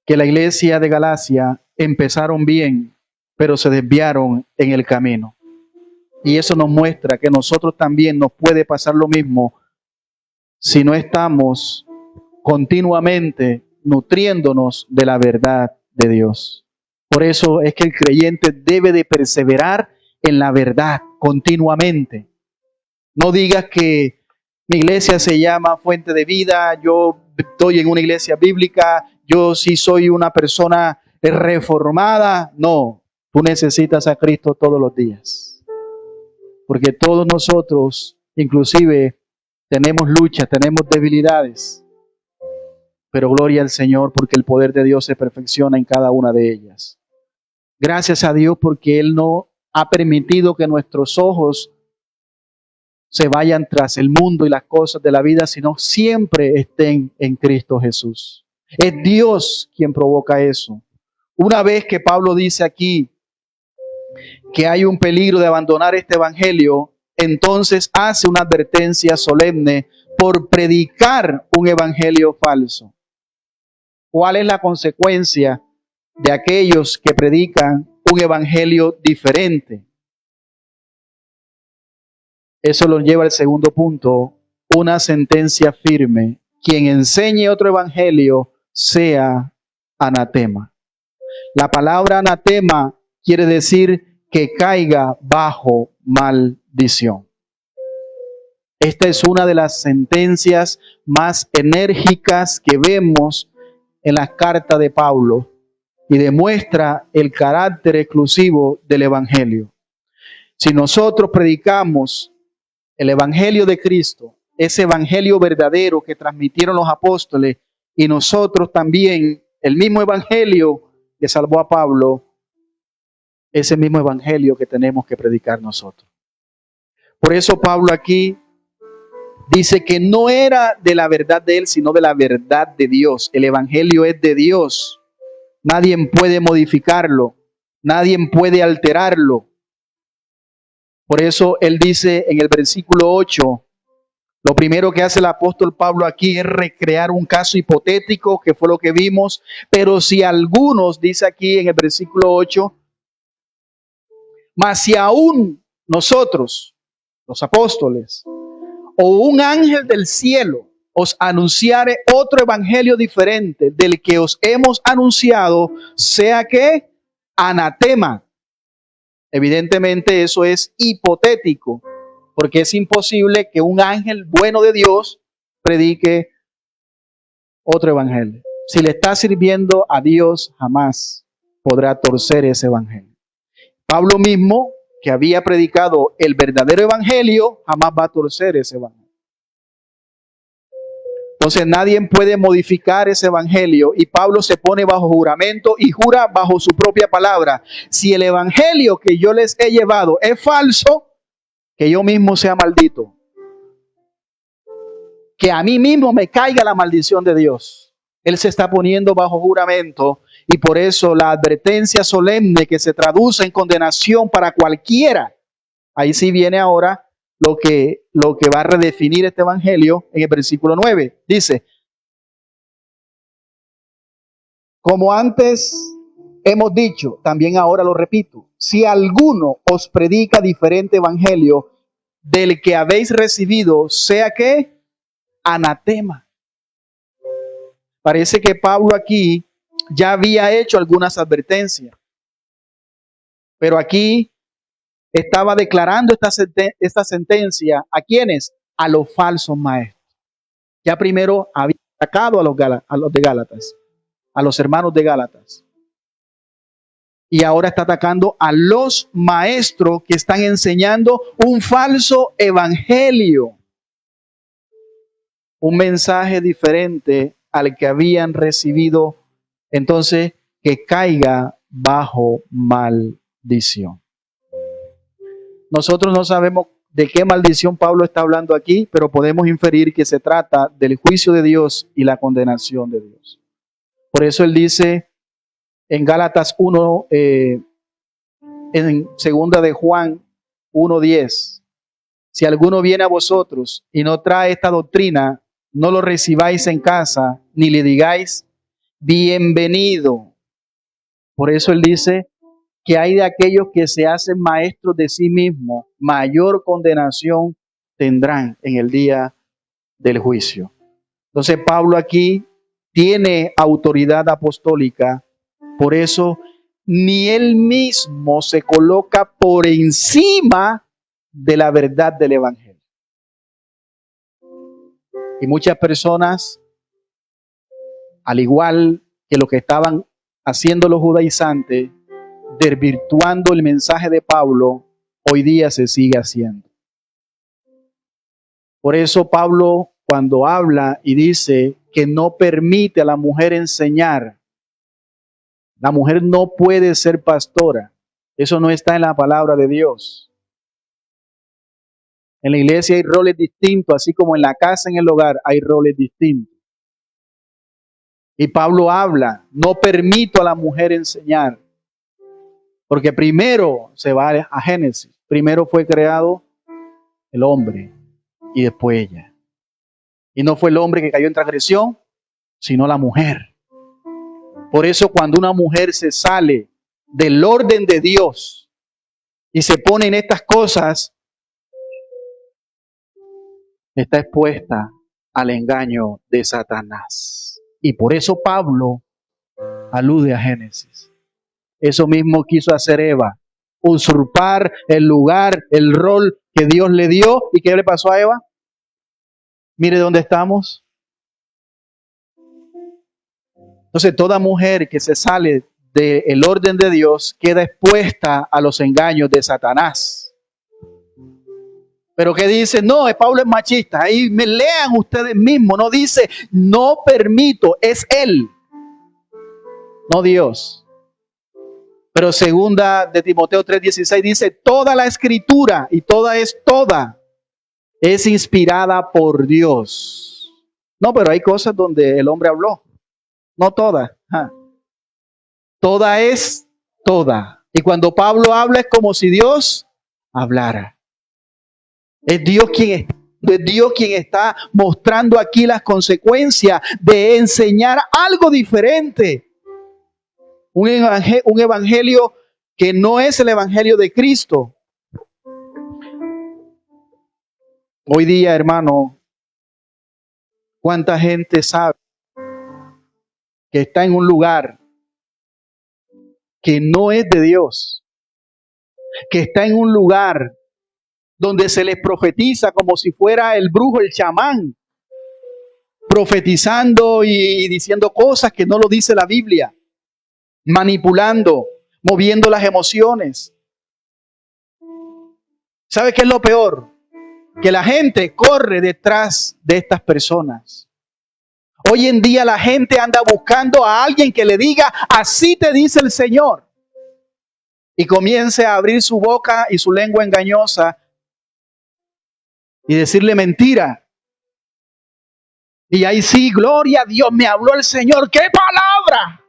que la iglesia de Galacia empezaron bien, pero se desviaron en el camino. Y eso nos muestra que nosotros también nos puede pasar lo mismo si no estamos continuamente nutriéndonos de la verdad de Dios. Por eso es que el creyente debe de perseverar en la verdad continuamente. No digas que mi iglesia se llama Fuente de Vida, yo estoy en una iglesia bíblica, yo sí soy una persona reformada. No, tú necesitas a Cristo todos los días. Porque todos nosotros, inclusive, tenemos luchas, tenemos debilidades. Pero gloria al Señor porque el poder de Dios se perfecciona en cada una de ellas. Gracias a Dios porque Él no ha permitido que nuestros ojos se vayan tras el mundo y las cosas de la vida, sino siempre estén en Cristo Jesús. Es Dios quien provoca eso. Una vez que Pablo dice aquí que hay un peligro de abandonar este evangelio, entonces hace una advertencia solemne por predicar un evangelio falso. ¿Cuál es la consecuencia de aquellos que predican un evangelio diferente? Eso lo lleva al segundo punto, una sentencia firme. Quien enseñe otro evangelio sea anatema. La palabra anatema quiere decir que caiga bajo maldición. Esta es una de las sentencias más enérgicas que vemos en las cartas de Pablo y demuestra el carácter exclusivo del evangelio. Si nosotros predicamos el evangelio de Cristo, ese evangelio verdadero que transmitieron los apóstoles, y nosotros también, el mismo evangelio que salvó a Pablo, ese mismo evangelio que tenemos que predicar nosotros. Por eso Pablo aquí dice que no era de la verdad de él, sino de la verdad de Dios. El evangelio es de Dios. Nadie puede modificarlo, nadie puede alterarlo. Por eso él dice en el versículo 8 Lo primero que hace el apóstol Pablo aquí es recrear un caso hipotético, que fue lo que vimos. Pero si algunos, dice aquí en el versículo 8, mas si aún nosotros, los apóstoles, o un ángel del cielo os anunciare otro evangelio diferente del que os hemos anunciado, sea que anatema. Evidentemente eso es hipotético, porque es imposible que un ángel bueno de Dios predique otro evangelio. Si le está sirviendo a Dios, jamás podrá torcer ese evangelio. Pablo mismo, que había predicado el verdadero evangelio, jamás va a torcer ese evangelio. Entonces nadie puede modificar ese evangelio, y Pablo se pone bajo juramento y jura bajo su propia palabra: si el evangelio que yo les he llevado es falso, que yo mismo sea maldito, que a mí mismo me caiga la maldición de Dios. Él se está poniendo bajo juramento, y por eso la advertencia solemne que se traduce en condenación para cualquiera. Ahí sí viene ahora lo que va a redefinir este evangelio en el versículo 9. Dice: como antes hemos dicho, también ahora lo repito, si alguno os predica diferente evangelio del que habéis recibido, sea que anatema. Parece que Pablo aquí ya había hecho algunas advertencias, pero aquí estaba declarando esta sentencia ¿a quiénes? A los falsos maestros. Ya primero había atacado a los de Gálatas, a los hermanos de Gálatas. Y ahora está atacando a los maestros que están enseñando un falso evangelio. Un mensaje diferente al que habían recibido. Entonces, que caiga bajo maldición. Nosotros no sabemos de qué maldición Pablo está hablando aquí, pero podemos inferir que se trata del juicio de Dios y la condenación de Dios. Por eso él dice en Gálatas 1, en segunda de Juan 1:10, si alguno viene a vosotros y no trae esta doctrina, no lo recibáis en casa, ni le digáis bienvenido. Por eso él dice que hay de aquellos que se hacen maestros de sí mismos, mayor condenación tendrán en el día del juicio. Entonces Pablo aquí tiene autoridad apostólica, por eso ni él mismo se coloca por encima de la verdad del evangelio. Y muchas personas, al igual que lo que estaban haciendo los judaizantes, desvirtuando el mensaje de Pablo, hoy día se sigue haciendo. Por eso Pablo, cuando habla y dice que no permite a la mujer enseñar, la mujer no puede ser pastora, eso no está en la palabra de Dios. En la iglesia hay roles distintos, así como en la casa, en el hogar, hay roles distintos. Y Pablo habla: no permito a la mujer enseñar. Porque primero se va a Génesis. Primero fue creado el hombre y después ella. Y no fue el hombre que cayó en transgresión, sino la mujer. Por eso cuando una mujer se sale del orden de Dios y se pone en estas cosas, está expuesta al engaño de Satanás. Y por eso Pablo alude a Génesis. Eso mismo quiso hacer Eva, usurpar el lugar, el rol que Dios le dio. ¿Y qué le pasó a Eva? Mire dónde estamos. Entonces toda mujer que se sale del orden de Dios queda expuesta a los engaños de Satanás. Pero ¿qué dice? No, Pablo es machista. Ahí me lean ustedes mismos. No dice no permito, es él, no Dios. Pero segunda de Timoteo 3:16 dice: toda la escritura, y toda es inspirada por Dios. No, pero hay cosas donde el hombre habló. No toda. Toda es toda. Y cuando Pablo habla es como si Dios hablara. Es Dios quien está Es Dios quien está mostrando aquí las consecuencias de enseñar algo diferente. Un evangelio que no es el evangelio de Cristo. Hoy día, hermano, ¿cuánta gente sabe que está en un lugar que no es de Dios? Que está en un lugar donde se les profetiza como si fuera el brujo, el chamán, profetizando y diciendo cosas que no lo dice la Biblia, manipulando, moviendo las emociones. ¿Sabe qué es lo peor? Que la gente corre detrás de estas personas. Hoy en día la gente anda buscando a alguien que le diga, así te dice el Señor. Y comience a abrir su boca y su lengua engañosa y decirle mentira. Y ahí sí, gloria a Dios, me habló el Señor. ¡Qué palabra!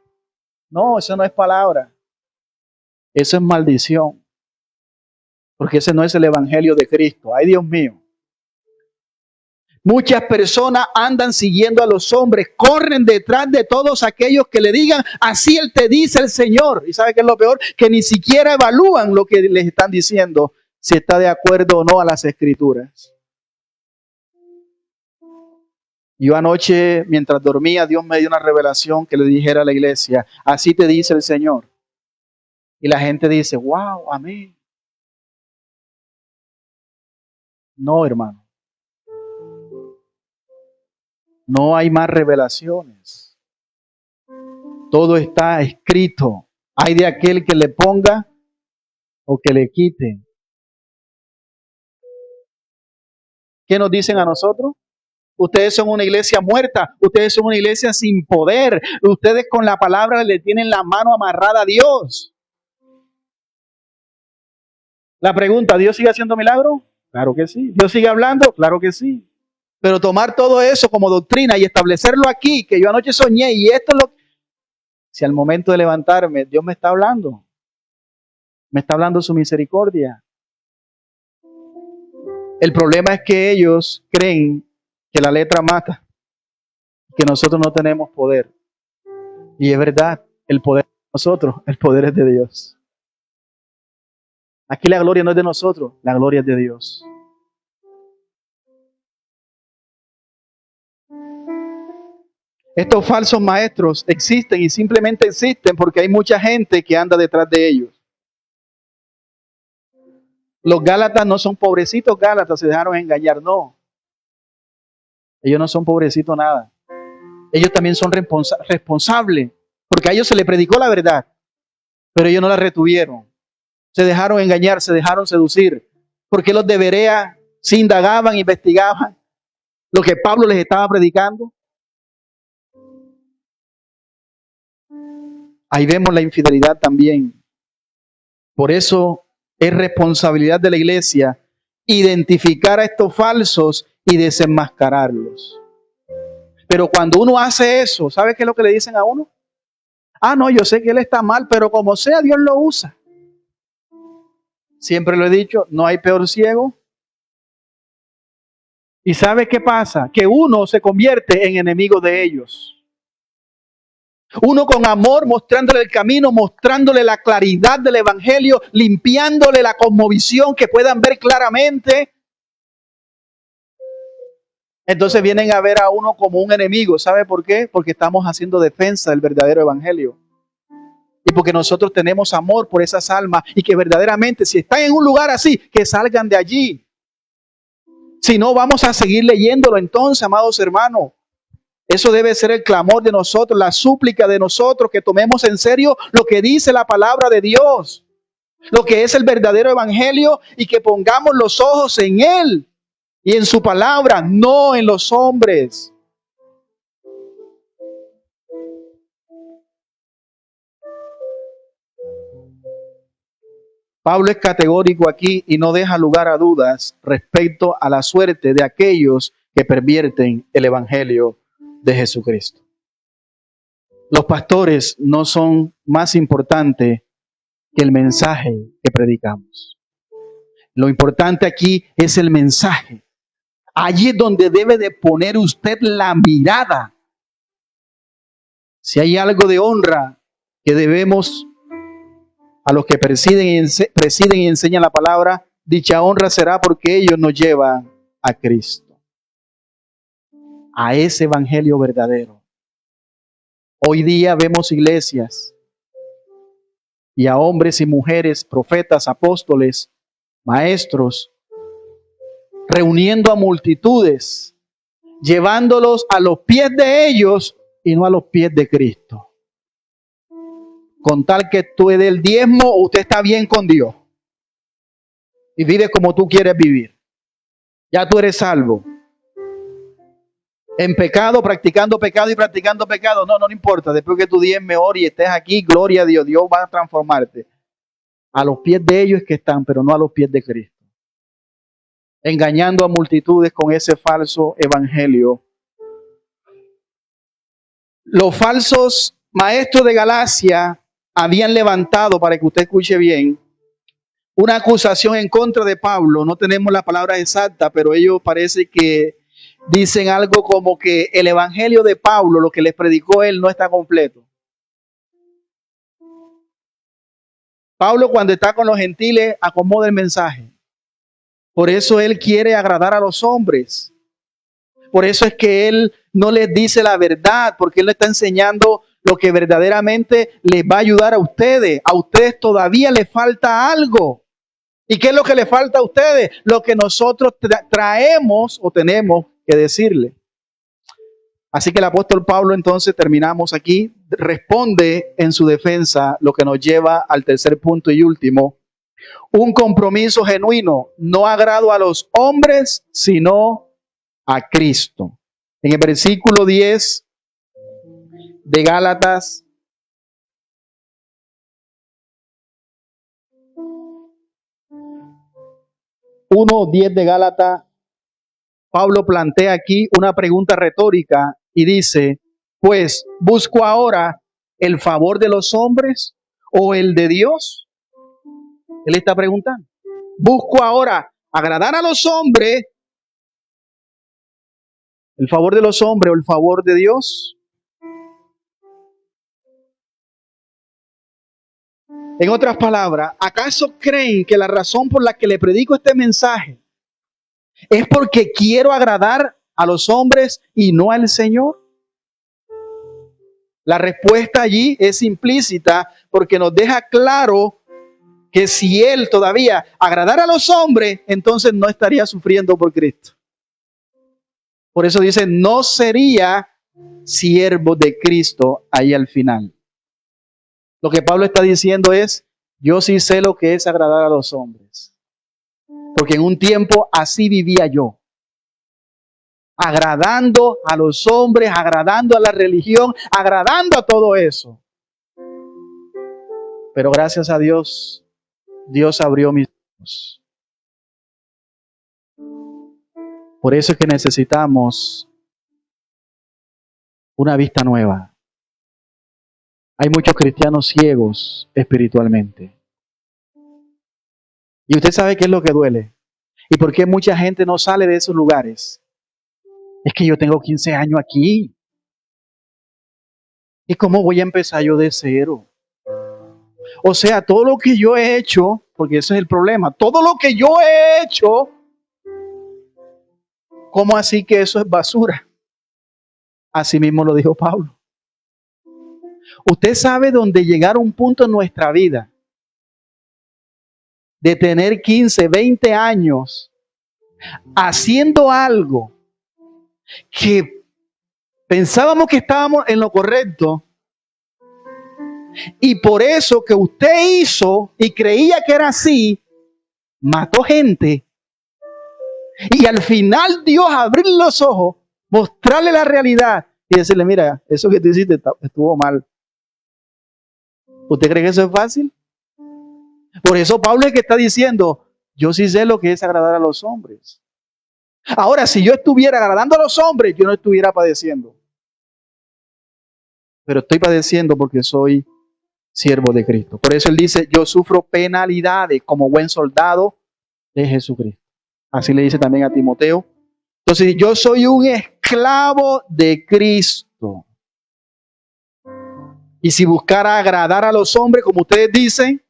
No, eso no es palabra. Eso es maldición. Porque ese no es el evangelio de Cristo. Ay, Dios mío. Muchas personas andan siguiendo a los hombres, corren detrás de todos aquellos que le digan, así Él te dice el Señor. ¿Y sabe qué es lo peor? Que ni siquiera evalúan lo que les están diciendo, si está de acuerdo o no a las Escrituras. Yo anoche, mientras dormía, Dios me dio una revelación que le dijera a la iglesia, así te dice el Señor. Y la gente dice, wow, amén. No, hermano. No hay más revelaciones. Todo está escrito. Hay de aquel que le ponga o que le quite. ¿Qué nos dicen a nosotros? Ustedes son una iglesia muerta. Ustedes son una iglesia sin poder. Ustedes con la palabra le tienen la mano amarrada a Dios. La pregunta, ¿Dios sigue haciendo milagros? Claro que sí. ¿Dios sigue hablando? Claro que sí. Pero tomar todo eso como doctrina y establecerlo aquí, que yo anoche soñé y esto es lo que... Si al momento de levantarme Dios me está hablando su misericordia. El problema es que ellos creen que la letra mata, que nosotros no tenemos poder. Y es verdad, el poder es de nosotros, el poder es de Dios. Aquí la gloria no es de nosotros, la gloria es de Dios. Estos falsos maestros existen y simplemente existen porque hay mucha gente que anda detrás de ellos. Los Gálatas no son pobrecitos Gálatas, se dejaron engañar, no. Ellos no son pobrecitos nada. Ellos también son responsables, porque a ellos se les predicó la verdad, pero ellos no la retuvieron. Se dejaron engañar, se dejaron seducir, porque los de Berea se indagaban, investigaban lo que Pablo les estaba predicando. Ahí vemos la infidelidad también. Por eso es responsabilidad de la iglesia identificar a estos falsos y desenmascararlos. Pero cuando uno hace eso, ¿sabe qué es lo que le dicen a uno? Ah, no, yo sé que él está mal, pero como sea, Dios lo usa. Siempre lo he dicho, no hay peor ciego. ¿Y sabe qué pasa? Que uno se convierte en enemigo de ellos. Uno con amor, mostrándole el camino, mostrándole la claridad del evangelio, limpiándole la cosmovisión que puedan ver claramente. Entonces vienen a ver a uno como un enemigo. ¿Sabe por qué? Porque estamos haciendo defensa del verdadero evangelio. Y porque nosotros tenemos amor por esas almas y que verdaderamente si están en un lugar así, que salgan de allí. Si no, vamos a seguir leyéndolo entonces, amados hermanos. Eso debe ser el clamor de nosotros, la súplica de nosotros, que tomemos en serio lo que dice la palabra de Dios, lo que es el verdadero evangelio y que pongamos los ojos en Él y en su palabra, no en los hombres. Pablo es categórico aquí y no deja lugar a dudas respecto a la suerte de aquellos que pervierten el evangelio de Jesucristo. Los pastores no son más importantes que el mensaje que predicamos. Lo importante aquí es el mensaje. Allí es donde debe de poner usted la mirada. Si hay algo de honra que debemos a los que presiden y enseñan la palabra, dicha honra será porque ellos nos llevan a Cristo, a ese evangelio verdadero. Hoy día vemos iglesias y a hombres y mujeres, profetas, apóstoles, maestros, reuniendo a multitudes, llevándolos a los pies de ellos y no a los pies de Cristo. Con tal que tú des el diezmo, usted está bien con Dios y vive como tú quieres vivir. Ya tú eres salvo. En pecado, practicando pecado y practicando pecado. No importa. Después que tú diezmes, ores y estés aquí, gloria a Dios. Dios va a transformarte. A los pies de ellos es que están, pero no a los pies de Cristo. Engañando a multitudes con ese falso evangelio. Los falsos maestros de Galacia habían levantado, para que usted escuche bien, una acusación en contra de Pablo. No tenemos la palabra exacta, pero ellos parece que dicen algo como que el evangelio de Pablo, lo que les predicó él, no está completo. Pablo, cuando está con los gentiles, acomoda el mensaje. Por eso él quiere agradar a los hombres. Por eso es que él no les dice la verdad, porque él le está enseñando lo que verdaderamente les va a ayudar a ustedes. A ustedes todavía les falta algo. ¿Y qué es lo que les falta a ustedes? Lo que nosotros traemos o tenemos que decirle. Así que el apóstol Pablo, entonces, terminamos aquí, responde en su defensa, lo que nos lleva al tercer punto y último. Un compromiso genuino, no agrado a los hombres, sino a Cristo. En el versículo 10 de Gálatas, de Gálatas, Pablo plantea aquí una pregunta retórica y dice, pues, ¿busco ahora el favor de los hombres o el de Dios? Él está preguntando. ¿Busco ahora agradar a los hombres, el favor de los hombres o el favor de Dios? En otras palabras, ¿acaso creen que la razón por la que le predico este mensaje es porque quiero agradar a los hombres y no al Señor? La respuesta allí es implícita porque nos deja claro que si él todavía agradara a los hombres, entonces no estaría sufriendo por Cristo. Por eso dice, no sería siervo de Cristo ahí al final. Lo que Pablo está diciendo es, yo sí sé lo que es agradar a los hombres. Porque en un tiempo así vivía yo. Agradando a los hombres, agradando a la religión, agradando a todo eso. Pero gracias a Dios, Dios abrió mis ojos. Por eso es que necesitamos una vista nueva. Hay muchos cristianos ciegos espiritualmente. Y usted sabe qué es lo que duele. ¿Y por qué mucha gente no sale de esos lugares? Es que yo tengo 15 años aquí. ¿Y cómo voy a empezar yo de cero? O sea, todo lo que yo he hecho, porque ese es el problema, todo lo que yo he hecho, ¿cómo así que eso es basura? Así mismo lo dijo Pablo. Usted sabe dónde llegar a un punto en nuestra vida de tener 15, 20 años haciendo algo que pensábamos que estábamos en lo correcto y por eso que usted hizo y creía que era así, mató gente y al final Dios abrir los ojos, mostrarle la realidad y decirle, mira, eso que tú hiciste estuvo mal. ¿Usted cree que eso es fácil? Por eso Pablo es que está diciendo, yo sí sé lo que es agradar a los hombres. Ahora, si yo estuviera agradando a los hombres, yo no estuviera padeciendo. Pero estoy padeciendo porque soy siervo de Cristo. Por eso él dice, yo sufro penalidades como buen soldado de Jesucristo. Así le dice también a Timoteo. Entonces, yo soy un esclavo de Cristo. Y si buscara agradar a los hombres, como ustedes dicen,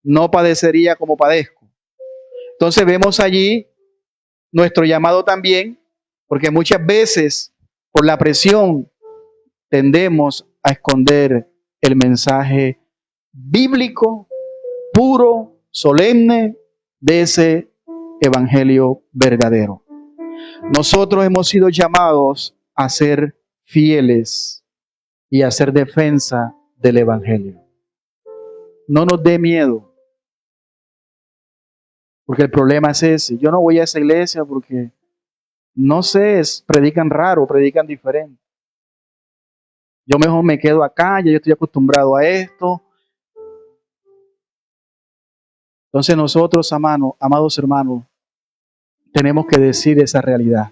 no padecería como padezco. Entonces vemos allí nuestro llamado también, porque muchas veces por la presión tendemos a esconder el mensaje bíblico, puro, solemne de ese evangelio verdadero. Nosotros hemos sido llamados a ser fieles y a hacer defensa del evangelio. No nos dé miedo, porque el problema es ese. Yo no voy a esa iglesia porque, no sé, predican raro, predican diferente. Yo mejor me quedo acá, ya yo estoy acostumbrado a esto. Entonces nosotros, amados hermanos, tenemos que decir esa realidad.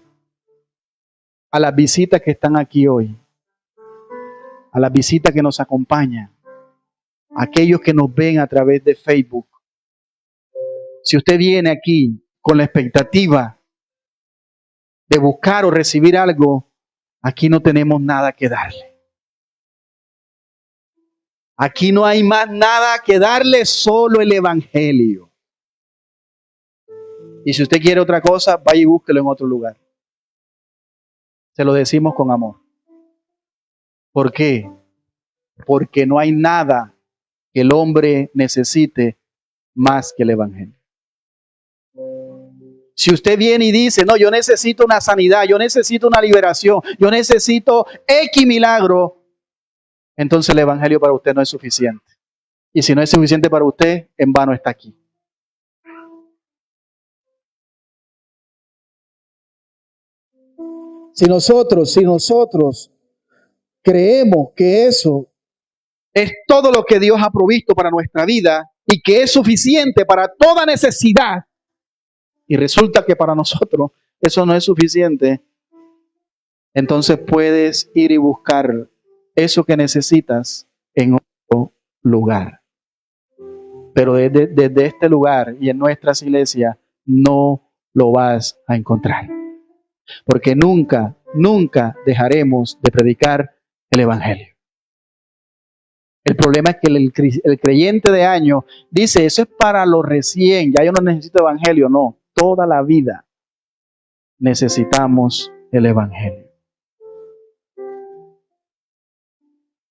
A las visitas que están aquí hoy, a las visitas que nos acompañan, a aquellos que nos ven a través de Facebook. Si usted viene aquí con la expectativa de buscar o recibir algo, aquí no tenemos nada que darle. Aquí no hay más nada que darle, solo el evangelio. Y si usted quiere otra cosa, vaya y búsquelo en otro lugar. Se lo decimos con amor. ¿Por qué? Porque no hay nada que el hombre necesite más que el evangelio. Si usted viene y dice, no, yo necesito una sanidad, yo necesito una liberación, yo necesito X milagro, entonces el evangelio para usted no es suficiente. Y si no es suficiente para usted, en vano está aquí. Si nosotros creemos que eso es todo lo que Dios ha provisto para nuestra vida y que es suficiente para toda necesidad, y resulta que para nosotros eso no es suficiente, entonces puedes ir y buscar eso que necesitas en otro lugar. Pero desde este lugar y en nuestras iglesias no lo vas a encontrar. Porque nunca dejaremos de predicar el evangelio. El problema es que el creyente de años dice, eso es para los recién, ya yo no necesito evangelio. No, toda la vida necesitamos el evangelio.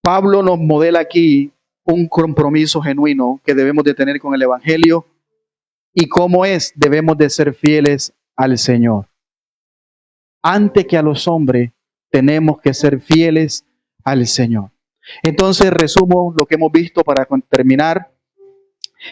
Pablo nos modela aquí un compromiso genuino que debemos de tener con el evangelio y cómo debemos de ser fieles al Señor. Antes que a los hombres, tenemos que ser fieles al Señor. Entonces, resumo lo que hemos visto para terminar.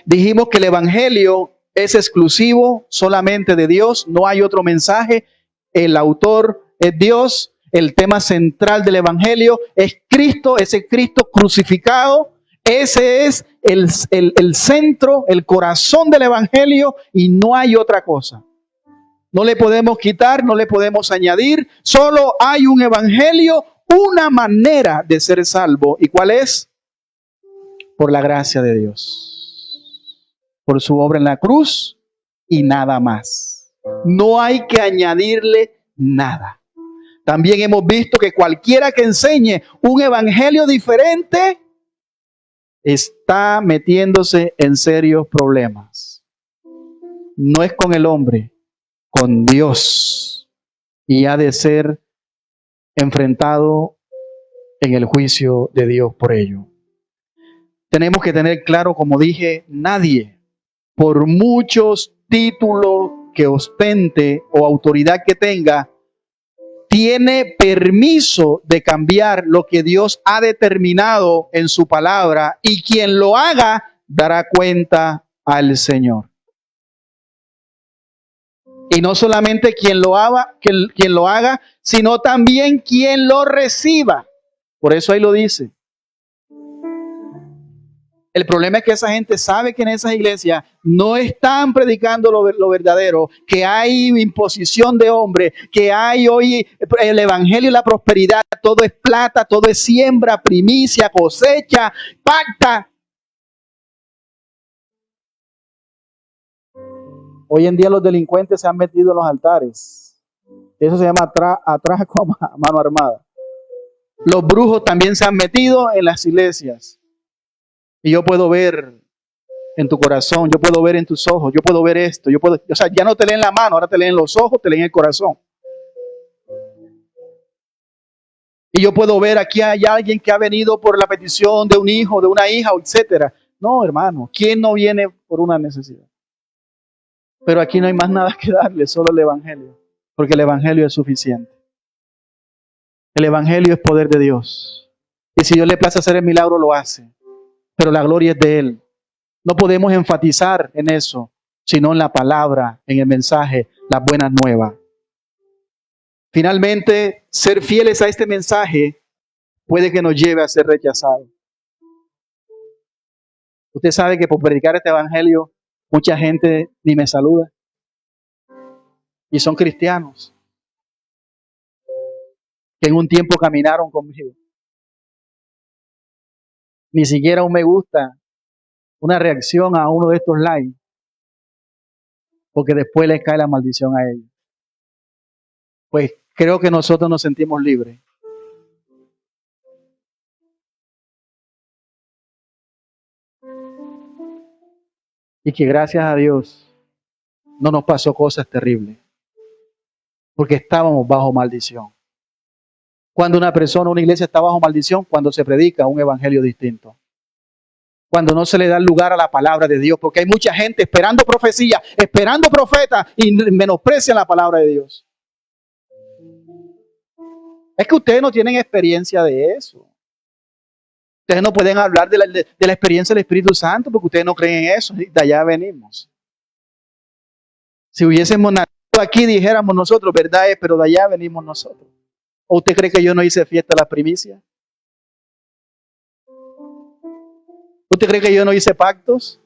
Dijimos que el evangelio es exclusivo solamente de Dios, no hay otro mensaje. El autor es Dios. El tema central del evangelio es Cristo, ese Cristo crucificado. Ese es el centro, el corazón del evangelio y no hay otra cosa. No le podemos quitar, no le podemos añadir. Solo hay un evangelio, una manera de ser salvo. ¿Y cuál es? Por la gracia de Dios. Por su obra en la cruz y nada más. No hay que añadirle nada. También hemos visto que cualquiera que enseñe un evangelio diferente está metiéndose en serios problemas. No es con el hombre, con Dios, y ha de ser enfrentado en el juicio de Dios por ello. Tenemos que tener claro, como dije, nadie, por muchos títulos que ostente o autoridad que tenga, tiene permiso de cambiar lo que Dios ha determinado en su palabra, y quien lo haga dará cuenta al Señor. Y no solamente quien lo haga, sino también quien lo reciba. Por eso ahí lo dice. El problema es que esa gente sabe que en esas iglesias no están predicando lo verdadero, que hay imposición de hombre, que hay hoy el evangelio y la prosperidad, todo es plata, todo es siembra, primicia, cosecha, pacta. Hoy en día los delincuentes se han metido en los altares. Eso se llama atraco a mano armada. Los brujos también se han metido en las iglesias. Y yo puedo ver en tu corazón, yo puedo ver en tus ojos, yo puedo ver esto, o sea, ya no te leen la mano, ahora te leen los ojos, te leen el corazón. Y yo puedo ver aquí hay alguien que ha venido por la petición de un hijo, de una hija, etcétera. No, hermano, ¿quién no viene por una necesidad? Pero aquí no hay más nada que darle, solo el evangelio, porque el evangelio es suficiente. El evangelio es poder de Dios. Y si Dios le place hacer el milagro, lo hace. Pero la gloria es de Él. No podemos enfatizar en eso, sino en la palabra, en el mensaje, las buenas nuevas. Finalmente, ser fieles a este mensaje puede que nos lleve a ser rechazados. Usted sabe que por predicar este evangelio, mucha gente ni me saluda. Y son cristianos que en un tiempo caminaron conmigo. Ni siquiera un me gusta, una reacción a uno de estos likes, porque después les cae la maldición a ellos. Pues creo que nosotros nos sentimos libres. Y que gracias a Dios no nos pasó cosas terribles, porque estábamos bajo maldición. Cuando una persona, una iglesia está bajo maldición, cuando se predica un evangelio distinto. Cuando no se le da lugar a la palabra de Dios, porque hay mucha gente esperando profecía, esperando profetas y menosprecian la palabra de Dios. Es que ustedes no tienen experiencia de eso. Ustedes no pueden hablar de la experiencia del Espíritu Santo porque ustedes no creen en eso. De allá venimos. Si hubiésemos nacido aquí, dijéramos nosotros, verdad es, pero de allá venimos nosotros. ¿O usted cree que yo no hice fiesta de las primicias? ¿Usted cree que yo no hice pactos?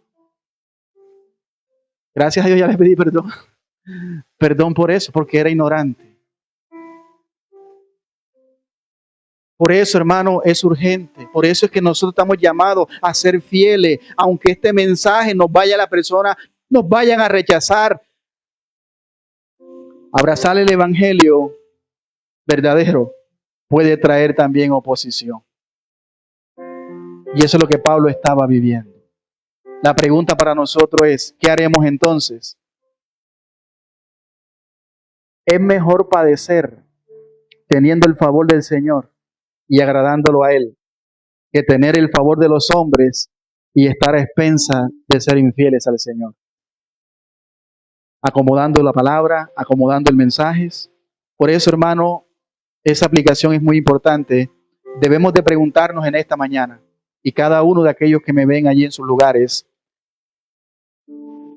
Gracias a Dios ya les pedí perdón. Perdón por eso, porque era ignorante. Por eso, hermano, es urgente. Por eso es que nosotros estamos llamados a ser fieles, aunque este mensaje nos vayan a rechazar. Abrazar el evangelio verdadero puede traer también oposición. Y eso es lo que Pablo estaba viviendo. La pregunta para nosotros es, ¿qué haremos entonces? Es mejor padecer teniendo el favor del Señor y agradándolo a Él, que tener el favor de los hombres y estar a expensas de ser infieles al Señor. Acomodando la palabra, acomodando el mensaje. Por eso, hermano, esa aplicación es muy importante. Debemos de preguntarnos en esta mañana, y cada uno de aquellos que me ven allí en sus lugares,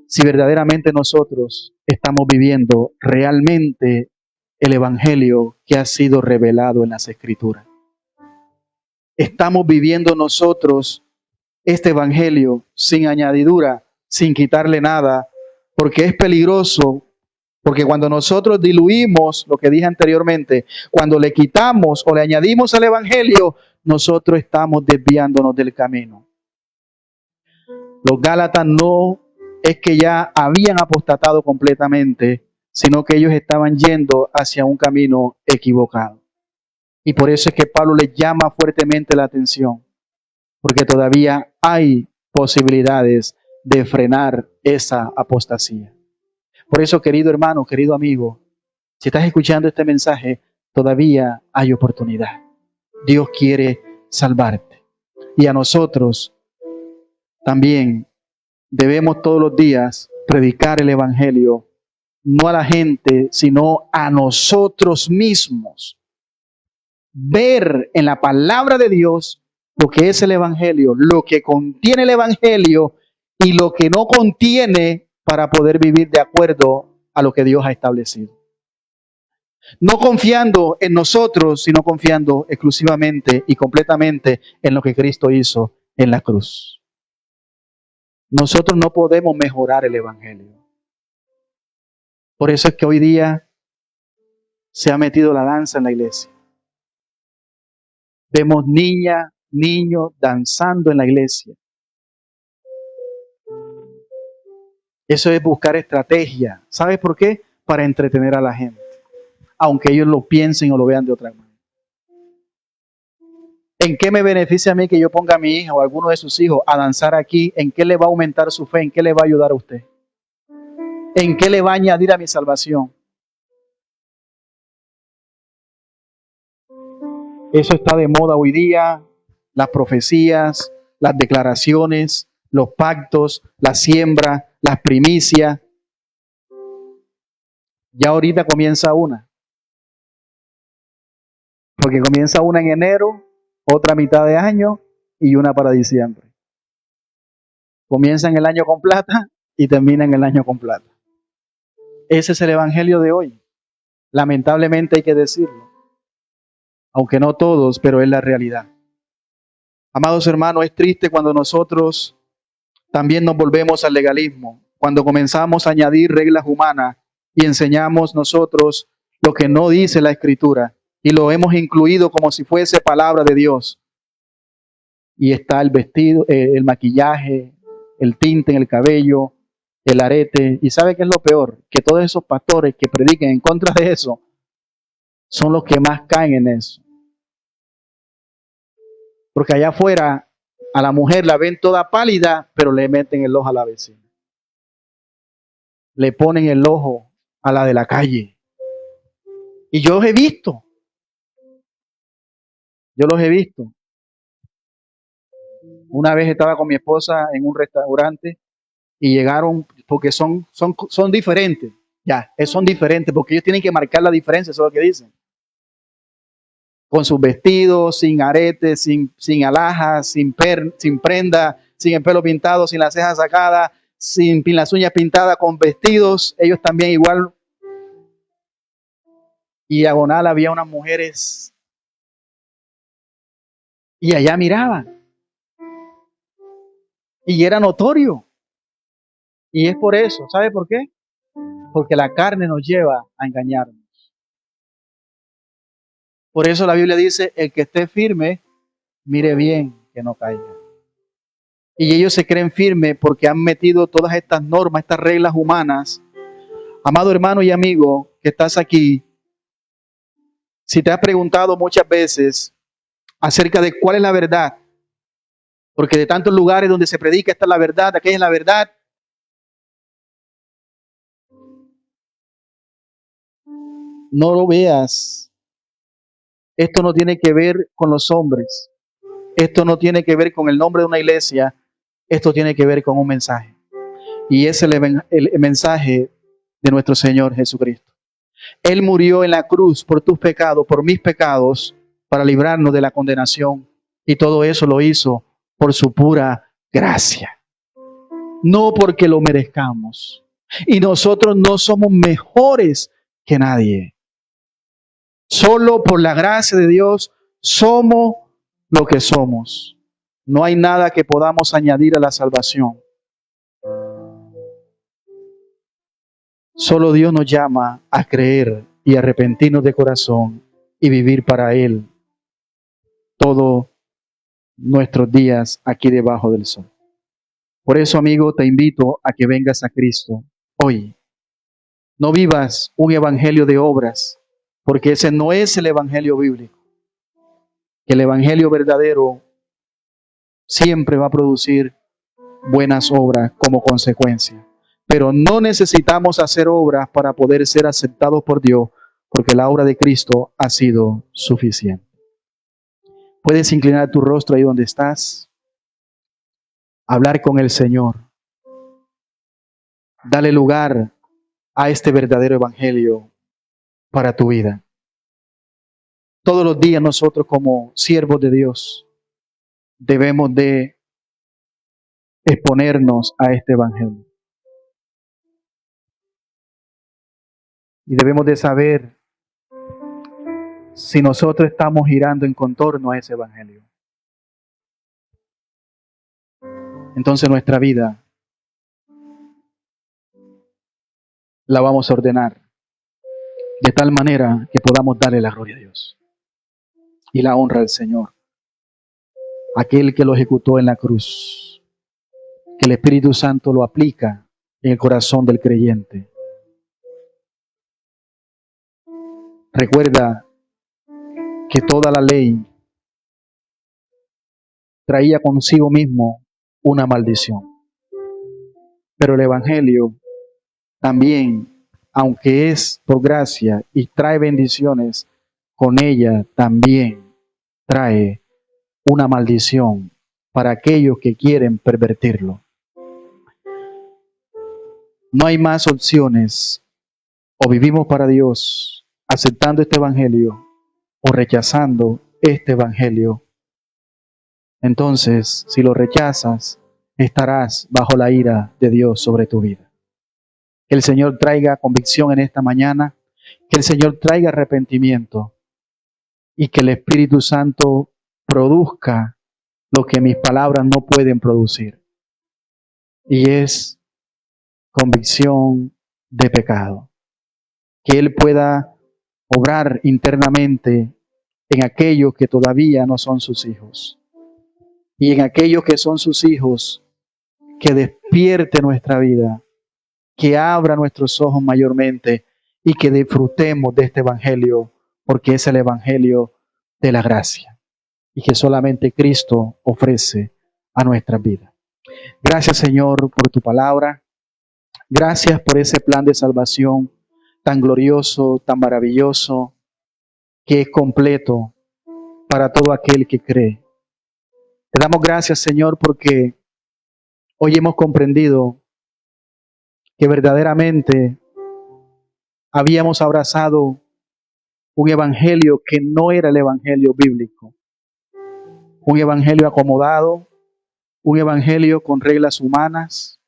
si verdaderamente nosotros estamos viviendo realmente el evangelio que ha sido revelado en las Escrituras. Estamos viviendo nosotros este evangelio sin añadidura, sin quitarle nada, porque es peligroso, porque cuando nosotros diluimos lo que dije anteriormente, cuando le quitamos o le añadimos al evangelio, nosotros estamos desviándonos del camino. Los Gálatas no es que ya habían apostatado completamente, sino que ellos estaban yendo hacia un camino equivocado. Y por eso es que Pablo les llama fuertemente la atención, porque todavía hay posibilidades de frenar esa apostasía. Por eso, querido hermano, querido amigo, si estás escuchando este mensaje, todavía hay oportunidad. Dios quiere salvarte. Y a nosotros también debemos todos los días predicar el evangelio, no a la gente, sino a nosotros mismos. Ver en la palabra de Dios lo que es el evangelio, lo que contiene el evangelio y lo que no contiene, para poder vivir de acuerdo a lo que Dios ha establecido. No confiando en nosotros, sino confiando exclusivamente y completamente en lo que Cristo hizo en la cruz. Nosotros no podemos mejorar el evangelio. Por eso es que hoy día se ha metido la danza en la iglesia. Vemos niñas, niños danzando en la iglesia. Eso es buscar estrategia. ¿Sabes por qué? Para entretener a la gente. aunque ellos lo piensen o lo vean de otra manera. ¿En qué me beneficia a mí que yo ponga a mi hija o a alguno de sus hijos a danzar aquí? ¿En qué le va a aumentar su fe? ¿En qué le va a ayudar a usted? ¿En qué le va a añadir a mi salvación? Eso está de moda hoy día, las profecías, las declaraciones, los pactos, la siembra, las primicias. Ya ahorita comienza una, porque comienza una en enero, otra a mitad de año y una para diciembre. Comienzan el año con plata y terminan el año con plata. Ese es el evangelio de hoy. Lamentablemente hay que decirlo, aunque no todos, pero es la realidad. Amados hermanos, es triste cuando nosotros también nos volvemos al legalismo, cuando comenzamos a añadir reglas humanas y enseñamos nosotros lo que no dice la Escritura y lo hemos incluido como si fuese palabra de Dios. Y está el vestido, el maquillaje, el tinte en el cabello, el arete. ¿Y sabe qué es lo peor? Que todos esos pastores que prediquen en contra de eso son los que más caen en eso. Porque allá afuera a la mujer la ven toda pálida, pero le meten el ojo a la vecina. Le ponen el ojo a la de la calle. Y yo los he visto. Yo los he visto. Una vez estaba con mi esposa en un restaurante y llegaron, porque son diferentes. Ya, son diferentes, porque ellos tienen que marcar la diferencia, eso es lo que dicen. Con sus vestidos, sin aretes, sin alhajas, sin prenda, sin el pelo pintado, sin las cejas sacadas, sin las uñas pintadas, con vestidos, ellos también igual. Y diagonal había unas mujeres y allá miraban. Y era notorio. Y es por eso, ¿sabe por qué? Porque la carne nos lleva a engañarnos. Por eso la Biblia dice, el que esté firme, mire bien que no caiga. Y ellos se creen firmes porque han metido todas estas normas, estas reglas humanas. Amado hermano y amigo que estás aquí, si te has preguntado muchas veces acerca de cuál es la verdad, porque de tantos lugares donde se predica esta es la verdad, aquella es la verdad, no lo veas. Esto no tiene que ver con los hombres. Esto no tiene que ver con el nombre de una iglesia. Esto tiene que ver con un mensaje. Y es el mensaje de nuestro Señor Jesucristo. Él murió en la cruz por tus pecados, por mis pecados, para librarnos de la condenación. Y todo eso lo hizo por su pura gracia. No porque lo merezcamos. Y nosotros no somos mejores que nadie. Solo por la gracia de Dios somos lo que somos. No hay nada que podamos añadir a la salvación. Solo Dios nos llama a creer y arrepentirnos de corazón y vivir para Él todos nuestros días aquí debajo del sol. Por eso, amigo, te invito a que vengas a Cristo hoy. No vivas un evangelio de obras, porque ese no es el evangelio bíblico. El evangelio verdadero siempre va a producir buenas obras como consecuencia. Pero no necesitamos hacer obras para poder ser aceptados por Dios, porque la obra de Cristo ha sido suficiente. Puedes inclinar tu rostro ahí donde estás, hablar con el Señor, dale lugar a este verdadero evangelio para tu vida. Todos los días nosotros como siervos de Dios debemos de exponernos a este evangelio. Y debemos de saber si nosotros estamos girando en contorno a ese evangelio. Entonces nuestra vida la vamos a ordenar de tal manera que podamos darle la gloria a Dios y la honra al Señor, aquel que lo ejecutó en la cruz, que el Espíritu Santo lo aplica en el corazón del creyente. Recuerda que toda la ley traía consigo mismo una maldición. Pero el Evangelio también, aunque es por gracia y trae bendiciones, con ella también trae una maldición para aquellos que quieren pervertirlo. No hay más opciones. O vivimos para Dios aceptando este Evangelio o rechazando este Evangelio. Entonces, si lo rechazas, estarás bajo la ira de Dios sobre tu vida. Que el Señor traiga convicción en esta mañana, que el Señor traiga arrepentimiento y que el Espíritu Santo produzca lo que mis palabras no pueden producir. Y es convicción de pecado. Que Él pueda obrar internamente en aquellos que todavía no son sus hijos. Y en aquellos que son sus hijos, que despierte nuestra vida, que abra nuestros ojos mayormente y que disfrutemos de este Evangelio, porque es el Evangelio de la gracia y que solamente Cristo ofrece a nuestras vidas. Gracias, Señor, por tu palabra. Gracias por ese plan de salvación tan glorioso, tan maravilloso, que es completo para todo aquel que cree. Te damos gracias, Señor, porque hoy hemos comprendido que verdaderamente habíamos abrazado un evangelio que no era el evangelio bíblico. Un evangelio acomodado, un evangelio con reglas humanas,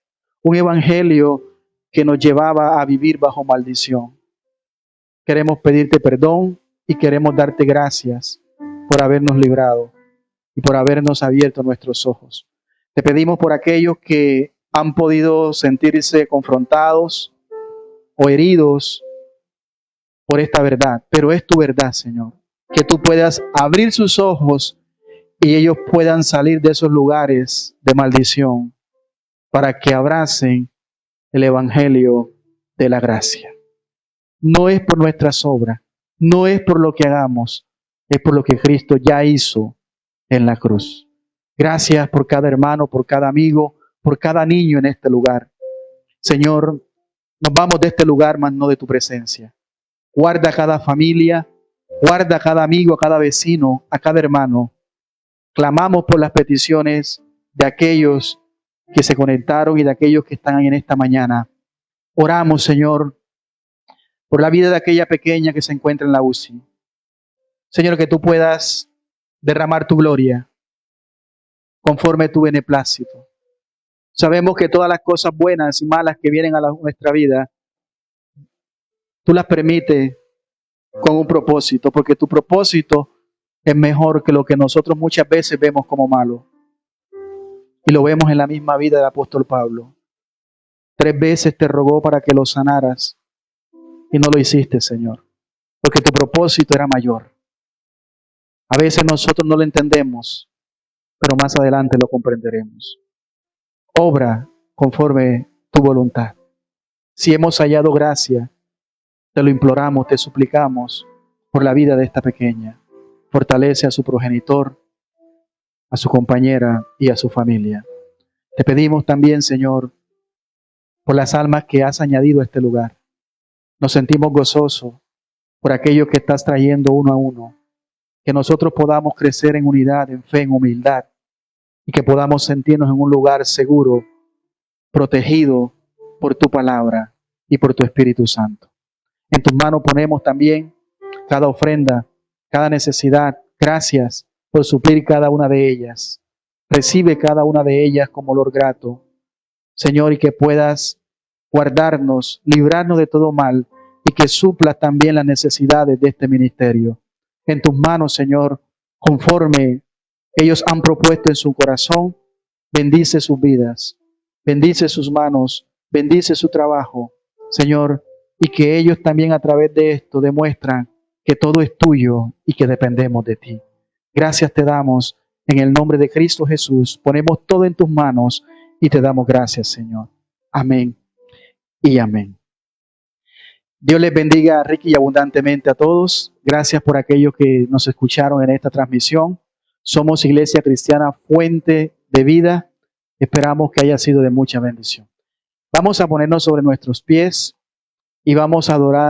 un evangelio que nos llevaba a vivir bajo maldición. Queremos pedirte perdón y queremos darte gracias por habernos librado y por habernos abierto nuestros ojos. Te pedimos por aquellos que han podido sentirse confrontados o heridos por esta verdad, pero es tu verdad, Señor, que tú puedas abrir sus ojos y ellos puedan salir de esos lugares de maldición para que abracen el evangelio de la gracia. No es por nuestras obras, no es por lo que hagamos, es por lo que Cristo ya hizo en la cruz. Gracias por cada hermano, por cada amigo, por cada niño en este lugar. Señor, nos vamos de este lugar, mas no de tu presencia. Guarda a cada familia, guarda a cada amigo, a cada vecino, a cada hermano. Clamamos por las peticiones de aquellos que se conectaron y de aquellos que están ahí en esta mañana. Oramos, Señor, por la vida de aquella pequeña que se encuentra en la UCI. Señor, que tú puedas derramar tu gloria conforme tu beneplácito. Sabemos que todas las cosas buenas y malas que vienen a nuestra vida, tú las permites con un propósito, porque tu propósito es mejor que lo que nosotros muchas veces vemos como malo. Y lo vemos en la misma vida del apóstol Pablo. 3 veces te rogó para que lo sanaras y no lo hiciste, Señor, porque tu propósito era mayor. A veces nosotros no lo entendemos, pero más adelante lo comprenderemos. Obra conforme tu voluntad. Si hemos hallado gracia, te lo imploramos, te suplicamos por la vida de esta pequeña. Fortalece a su progenitor, a su compañera y a su familia. Te pedimos también, Señor, por las almas que has añadido a este lugar. Nos sentimos gozosos por aquello que estás trayendo uno a uno. Que nosotros podamos crecer en unidad, en fe, en humildad, y que podamos sentirnos en un lugar seguro, protegido por tu palabra y por tu Espíritu Santo. En tus manos ponemos también cada ofrenda, cada necesidad. Gracias por suplir cada una de ellas. Recibe cada una de ellas como olor grato, Señor, y que puedas guardarnos, librarnos de todo mal y que suplas también las necesidades de este ministerio. En tus manos, Señor, conforme ellos han propuesto en su corazón, bendice sus vidas, bendice sus manos, bendice su trabajo, Señor, y que ellos también a través de esto demuestran que todo es tuyo y que dependemos de ti. Gracias te damos en el nombre de Cristo Jesús. Ponemos todo en tus manos y te damos gracias, Señor. Amén y amén. Dios les bendiga rica y abundantemente a todos. Gracias por aquellos que nos escucharon en esta transmisión. Somos Iglesia Cristiana Fuente de Vida. Esperamos que haya sido de mucha bendición. Vamos a ponernos sobre nuestros pies y vamos a adorar.